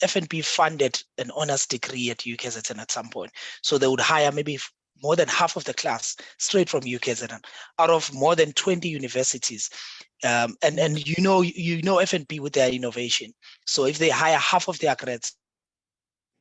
FNB funded an honors degree at UKZN at some point. So they would hire maybe more than half of the class straight from UKZN out of more than 20 universities. And FNB with their innovation. So if they hire half of their grads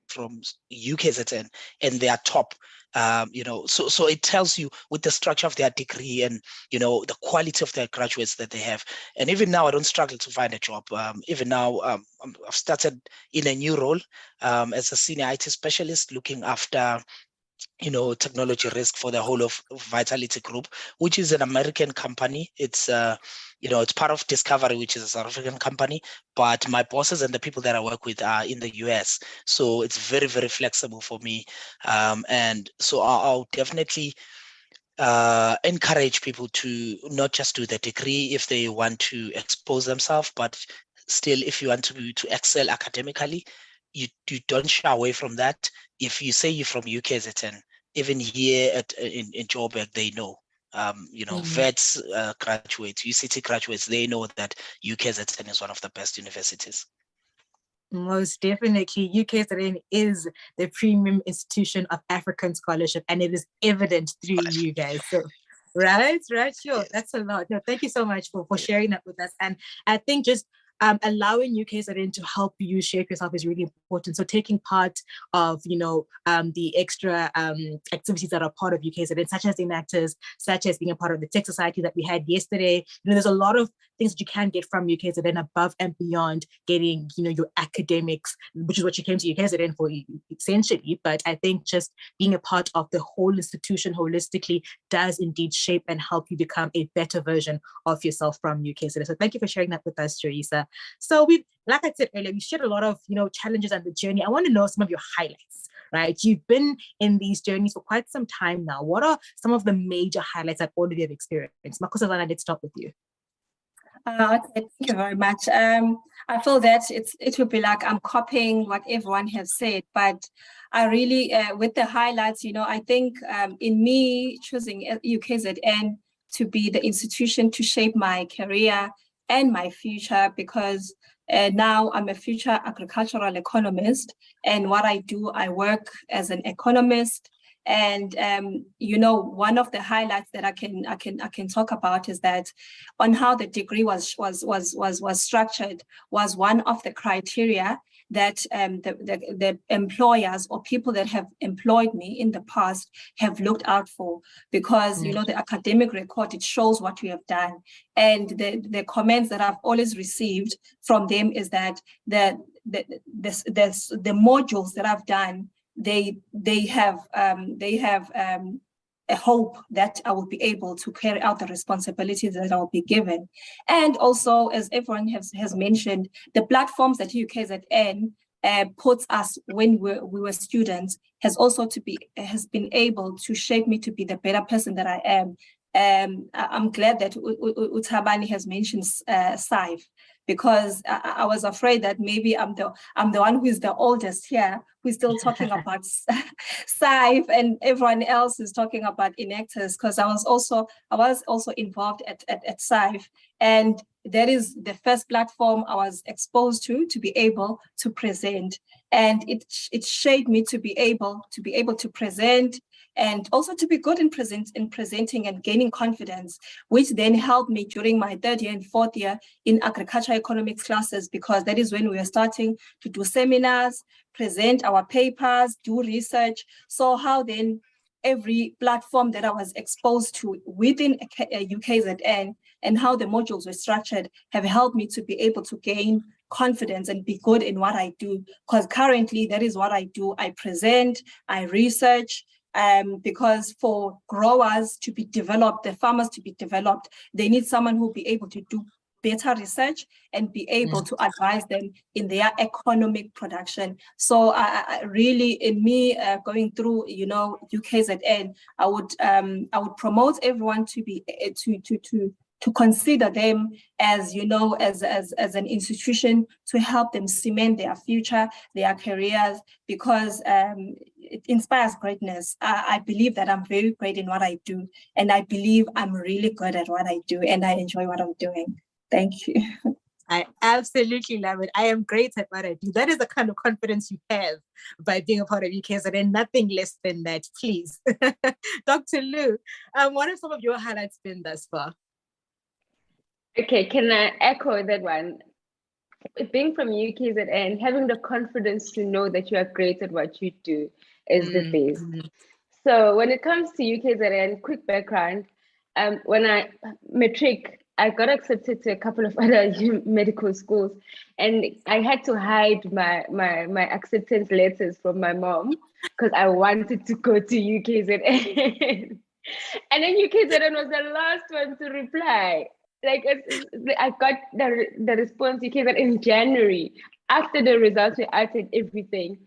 from UKZN and they are top, so it tells you with the structure of their degree and the quality of their graduates that they have. And even now I don't struggle to find a job. Even now I've started in a new role as a senior IT specialist, looking after technology risk for the whole of Vitality Group, which is an American company. It's it's part of Discovery, which is a South African company, but my bosses and the people that I work with are in the US. So it's very, very flexible for me. And so I'll definitely encourage people to not just do the degree if they want to expose themselves, but still, if you want to excel academically, you don't shy away from that. If you say you're from UKZN, even here in Joburg, they know. Vets graduates, UCT graduates, they know that UKZN is one of the best universities. Most definitely, UKZN is the premium institution of African scholarship, and it is evident through you guys. So, right, sure, Yes. that's a lot. No, thank you so much for sharing that with us. And I think just allowing UKZN to help you shape yourself is really important. So taking part of, the extra activities that are part of UKZN, such as enactors, such as being a part of the tech society that we had yesterday. There's a lot of things that you can get from UKZN above and beyond getting, your academics, which is what you came to UKZN for essentially. But I think just being a part of the whole institution holistically does indeed shape and help you become a better version of yourself from UKZN. So thank you for sharing that with us, Teresa. So like I said earlier, we shared a lot of, challenges on the journey. I want to know some of your highlights, right? You've been in these journeys for quite some time now. What are some of the major highlights that all of you have experienced? Makosazana, let's start with you. Okay, thank you very much. I feel that it will be like I'm copying what everyone has said, but I really, with the highlights, I think in me choosing UKZN to be the institution to shape my career and my future, because now I'm a future agricultural economist, and what I do, I work as an economist. And one of the highlights that I can talk about is that on how the degree was structured was one of the criteria that the employers or people that have employed me in the past have looked out for, because the academic record, it shows what you have done. And the comments that I've always received from them is that the modules that I've done, they have a hope that I will be able to carry out the responsibilities that I will be given. And also, as everyone has mentioned, the platforms that UKZN puts us when we were students has been able to shape me to be the better person that I am. I'm glad that Utabani has mentioned SAIF, because I was afraid that maybe I'm the one who is the oldest here, who's still talking about SAIF, and everyone else is talking about enactors, because I was also involved at SAIF, and that is the first platform I was exposed to be able to present, and it shaped me to be able to present, and also to be good in presenting and gaining confidence, which then helped me during my third year and fourth year in agriculture economics classes, because that is when we were starting to do seminars, present our papers, do research. So how then every platform that I was exposed to within UKZN and how the modules were structured have helped me to be able to gain confidence and be good in what I do, because currently that is what I do. I present, I research, because for growers to be developed, the farmers to be developed, they need someone who will be able to do better research and be able to advise them in their economic production. So I really, in me going through, UKZN, I would promote everyone to be to consider them as, as an institution to help them cement their future, their careers, because it inspires greatness. I believe that I'm very great in what I do, and I believe I'm really good at what I do, and I enjoy what I'm doing. Thank you. I absolutely love it. I am great at what I do. That is the kind of confidence you have by being a part of UKZN, and nothing less than that, please. Dr. Lou, what have some of your highlights been thus far? Okay, can I echo that one? Being from UKZN, having the confidence to know that you are great at what you do is the best. So when it comes to UKZN, quick background, when I matric, I got accepted to a couple of other medical schools, and I had to hide my acceptance letters from my mom because I wanted to go to UKZN. And then UKZN was the last one to reply. Like, I got the response UKZN in January after the results were out and everything.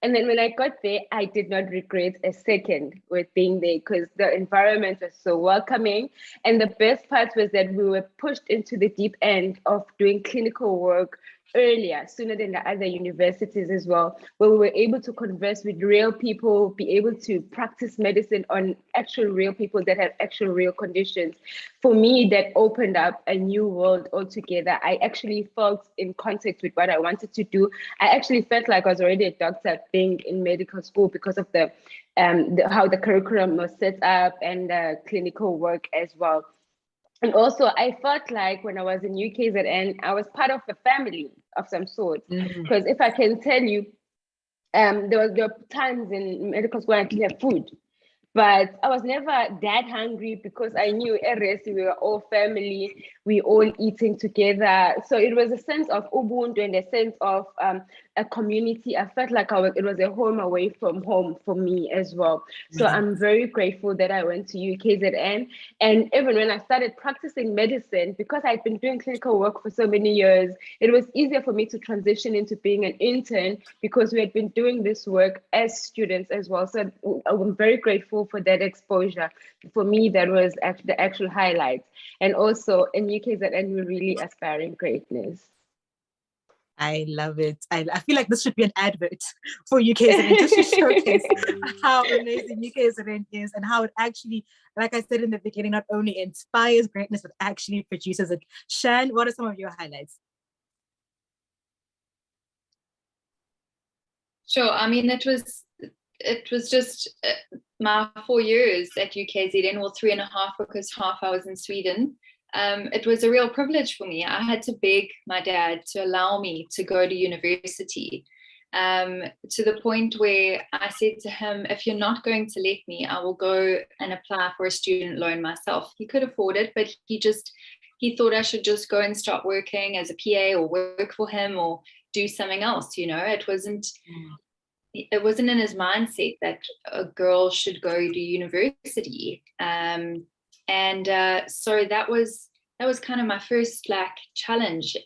And then when I got there, I did not regret a second with being there, because the environment was so welcoming. And the best part was that we were pushed into the deep end of doing clinical work earlier, sooner than the other universities as well, where we were able to converse with real people, be able to practice medicine on actual real people that have actual real conditions. For me, that opened up a new world altogether. I actually felt in contact with what I wanted to do. I actually felt like I was already a doctor being in medical school because of how the curriculum was set up and the clinical work as well. And also, I felt like when I was in UKZN, I was part of a family of some sort. Because if I can tell you, there were times in medical school I didn't have food. But I was never that hungry because I knew at rest we were all family, we all eating together. So it was a sense of Ubuntu and a sense of a community. I felt like it was a home away from home for me as well. So I'm very grateful that I went to UKZN. And even when I started practicing medicine, because I'd been doing clinical work for so many years, it was easier for me to transition into being an intern because we had been doing this work as students as well. So I'm very grateful for that exposure. For me, that was the actual highlight. And also in UKZN, we're really aspiring greatness. I love it. I feel like this should be an advert for UKZN just to showcase how amazing UKZN is and how it actually, like I said in the beginning, not only inspires greatness, but actually produces it. Shan, what are some of your highlights? Sure. I mean, it was just my 4 years at UKZN, or 3.5, because half I was in Sweden. It was a real privilege for me. I had to beg my dad to allow me to go to university, to the point where I said to him, if you're not going to let me, I will go and apply for a student loan myself. He could afford it, but he thought I should just go and start working as a PA or work for him or do something else. It wasn't in his mindset that a girl should go to university. So that was kind of my first challenge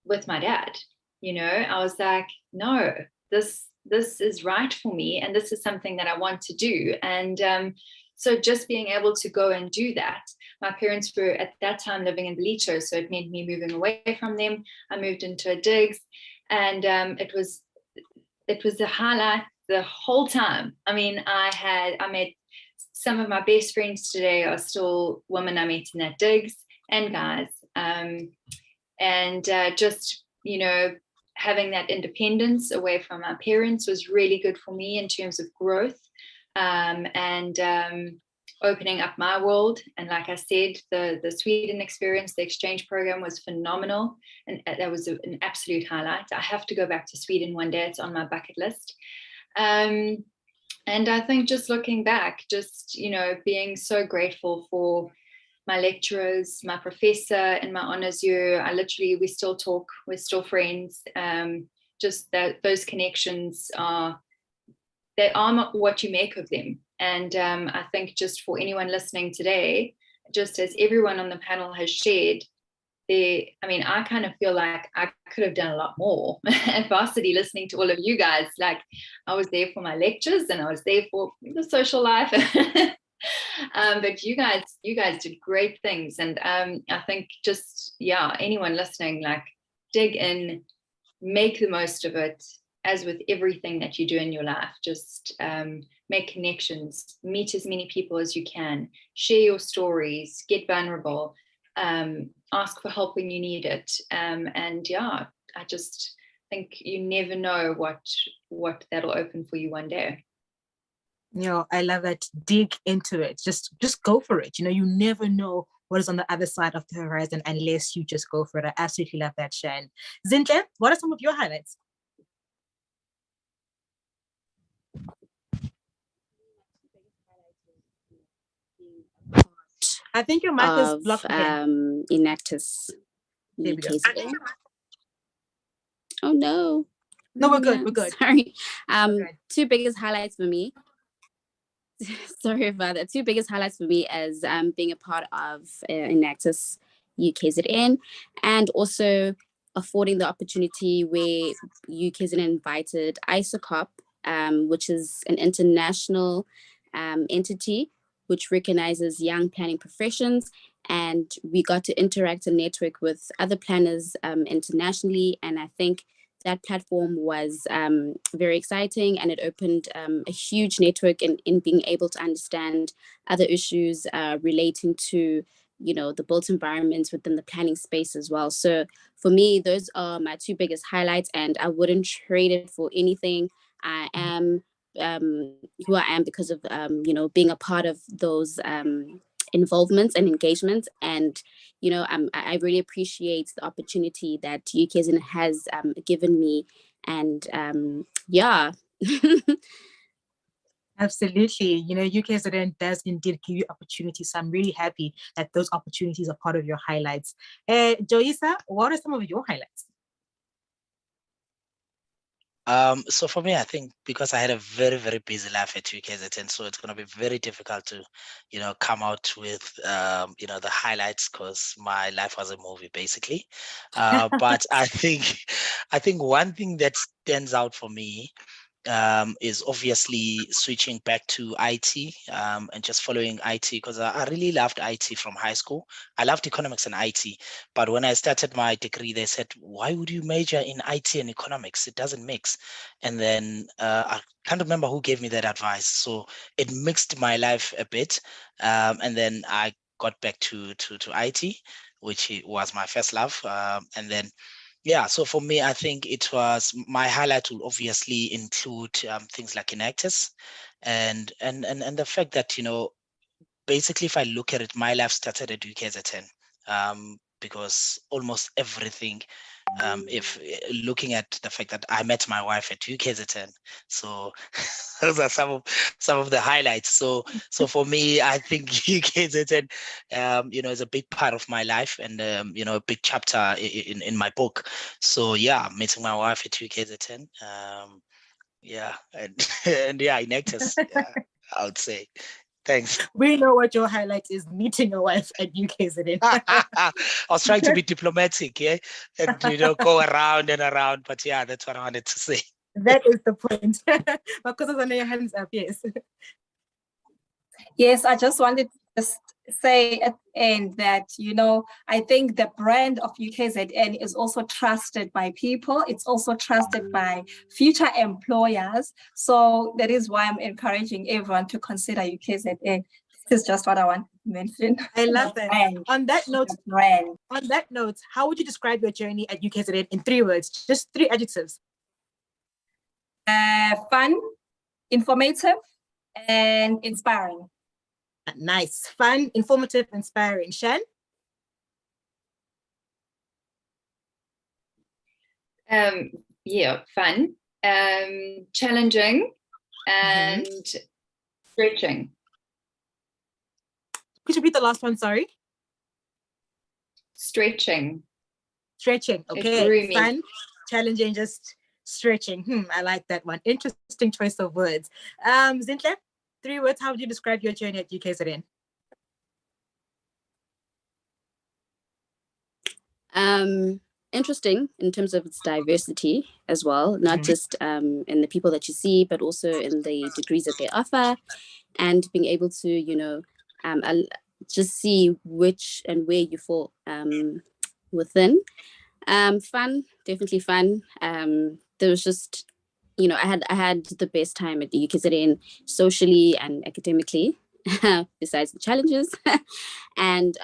with my dad. I was like, no, this is right for me, and this is something that I want to do. And so just being able to go and do that. My parents were at that time living in Belicho, so it meant me moving away from them. I moved into a digs, and it was a highlight the whole time. I mean, I met some of my best friends today are still women I met in that digs, and guys. Just, having that independence away from my parents was really good for me in terms of growth, and opening up my world. And like I said, the Sweden experience, the exchange program was phenomenal. And that was an absolute highlight. I have to go back to Sweden one day. It's on my bucket list. And I think just looking back, just, being so grateful for my lecturers, my professor in my honors year. We still talk, we're still friends. Just those connections are what you make of them. And I think just for anyone listening today, just as everyone on the panel has shared, I kind of feel like I could have done a lot more at varsity, listening to all of you guys. Like, I was there for my lectures and I was there for the social life. But you guys did great things. And I think just, anyone listening, dig in, make the most of it. As with everything that you do in your life, just make connections, meet as many people as you can, share your stories, get vulnerable, ask for help when you need it. I just think you never know what that'll open for you one day. I love it. Dig into it. Just go for it. You never know what is on the other side of the horizon unless you just go for it. I absolutely love that, Shan. Zinhle, what are some of your highlights? I think your mic is blocked again. Enactus. There we go. Oh no. No, we're good. We're good. Sorry. Two biggest highlights for me. Sorry about that. Two biggest highlights for me as being a part of Enactus UKZN, and also affording the opportunity where UKZN invited ISOCOP, which is an international entity which recognizes young planning professions and we got to interact and network with other planners internationally. And I think that platform was very exciting, and it opened a huge network in being able to understand other issues relating to, you know, the built environments within the planning space as well. So for me, those are my two biggest highlights, and I wouldn't trade it for anything. I am who I am because of, you know, being a part of those involvements and engagements. And, you know, I really appreciate the opportunity that UKZN has given me. And yeah. Absolutely. You know, UKZN does indeed give you opportunities. So I'm really happy that those opportunities are part of your highlights. Joyisa, what are some of your highlights? So for me, I think because I had a very, very busy life at UKZN, so it's going to be very difficult to, you know, come out with, you know, the highlights, because my life was a movie basically. But I think one thing that stands out for me is obviously switching back to IT, and just following IT, because I really loved IT from high school. I loved economics and IT, but when I started my degree, they said, "Why would you major in IT and economics? It doesn't mix." And then I can't remember who gave me that advice, so it mixed my life a bit, and then I got back to IT, which was my first love, and then yeah, so for me, I think it was my highlight will obviously include things like Enactus, and the fact that, you know, basically if I look at it, my life started at UKZN, because almost everything, if looking at the fact that I met my wife at UKZN, so those are some of the highlights. So for me, I think UKZN, you know, is a big part of my life, and you know, a big chapter in my book. So yeah, meeting my wife at UKZN, yeah, and and yeah, Enactus, yeah, I would say. Thanks. We know what your highlight is, meeting your wife at UKZN. I was trying to be diplomatic, yeah, and you know, go around and around, but yeah, that's what I wanted to say. That is the point. Because of your hands up, yes. Yes, I just wanted to just say at the end that, you know, I think the brand of UKZN is also trusted by people. It's also trusted by future employers. So that is why I'm encouraging everyone to consider UKZN. This is just what I want to mention. I love that. On that note, how would you describe your journey at UKZN in 3 words? Just 3 adjectives. Fun, informative, and inspiring. Nice. Fun, informative, inspiring. Shan? Yeah, fun, challenging, and stretching. Could you repeat the last one? Sorry. Stretching. Okay. Fun, challenging, just stretching. I like that one. Interesting choice of words. Zintle, 3 words. How would you describe your journey at UKZN? Interesting in terms of its diversity as well, not just in the people that you see, but also in the degrees that they offer, and being able to, you know, just see which and where you fall within. Fun, definitely fun. There was just, you know, I had the best time at the UKZN socially and academically, besides the challenges. And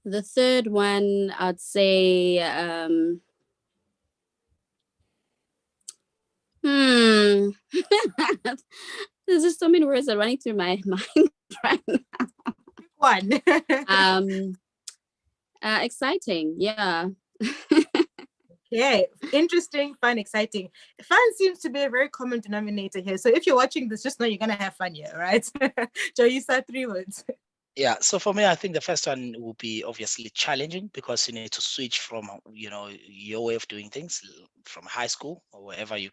the third one, I'd say, there's just so many words that are running through my mind right now. One. Exciting, yeah. Yeah, interesting, fun, exciting. Fun seems to be a very common denominator here. So if you're watching this, just know you're gonna have fun here, right? Joe, you said 3 words. Yeah, so for me, I think the first one will be obviously challenging, because you need to switch from, you know, your way of doing things from high school or wherever you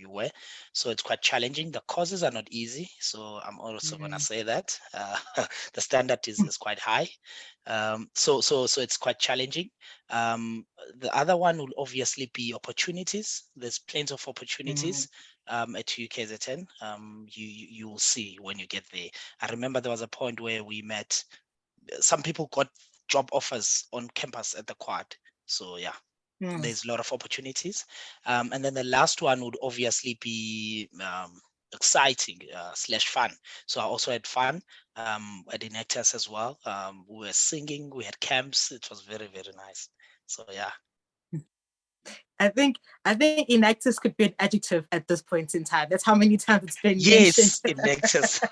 were. So it's quite challenging. The courses are not easy. So I'm also going to say that the standard is quite high. So it's quite challenging. The other one will obviously be opportunities. There's plenty of opportunities at UKZN. You will see when you get there. I remember there was a point where we met some people got job offers on campus at the Quad. So yeah, there's a lot of opportunities. And then the last one would obviously be exciting / fun. So I also had fun at Enactus as well. We were singing, we had camps. It was very, very nice. So yeah. I think Enactus could be an adjective at this point in time. That's how many times it's been mentioned. Yes, Enactus.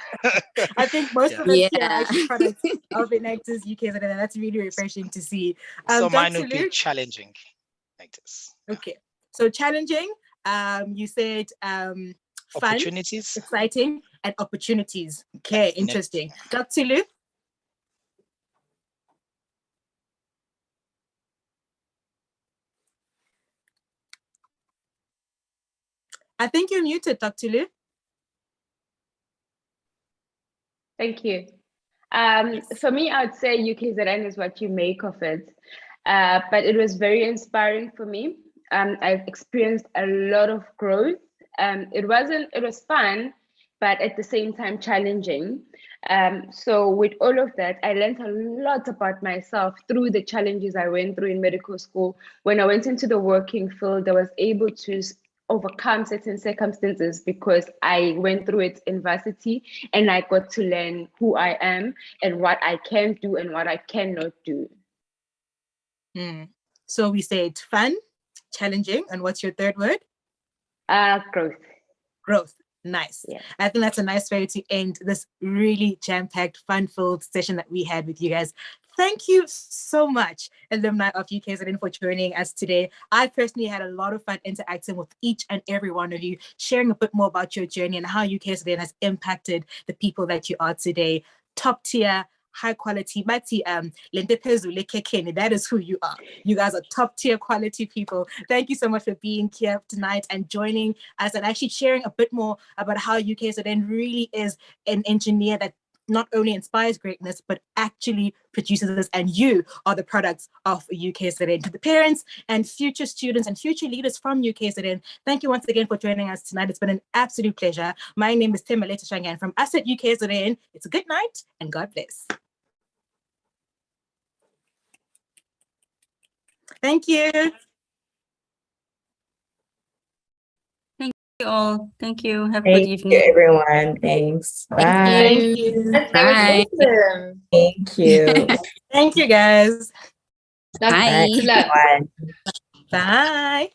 I think most of us here are actually products of Enactus UKZN, and that's really refreshing to see. So mine would be challenging. Enactus. Okay, so challenging. You said fun, opportunities, exciting, and opportunities. Okay, interesting. Dr. Lu? I think you're muted, Dr. Lu. Thank you. For me, I would say UKZN is what you make of it. But it was very inspiring for me. I've experienced a lot of growth. It was fun, but at the same time challenging. So with all of that, I learned a lot about myself through the challenges I went through in medical school. When I went into the working field, I was able to overcome certain circumstances because I went through it in varsity, and I got to learn who I am and what I can do and what I cannot do. So we said fun, challenging, and what's your third word? Growth. Growth. Nice. Yeah. I think that's a nice way to end this really jam-packed, fun-filled session that we had with you guys. Thank you so much, alumni of UKZN, for joining us today. I personally had a lot of fun interacting with each and every one of you, sharing a bit more about your journey and how UKZN has impacted the people that you are today. Top tier, high quality, that is who you are. You guys are top tier quality people. Thank you so much for being here tonight and joining us and actually sharing a bit more about how UKZN really is an engineer that not only inspires greatness, but actually produces this, and you are the products of UKZN. To the parents and future students and future leaders from UKZN, thank you once again for joining us tonight. It's been an absolute pleasure. My name is Maleta Shangan from us at UKZN. It's a good night and God bless. Thank you. Thank you all. Thank you. Have a good evening. Thank you, everyone. Thanks. Bye. Thank you. Bye. Thank you. Thank you, guys. Bye. Bye. Bye.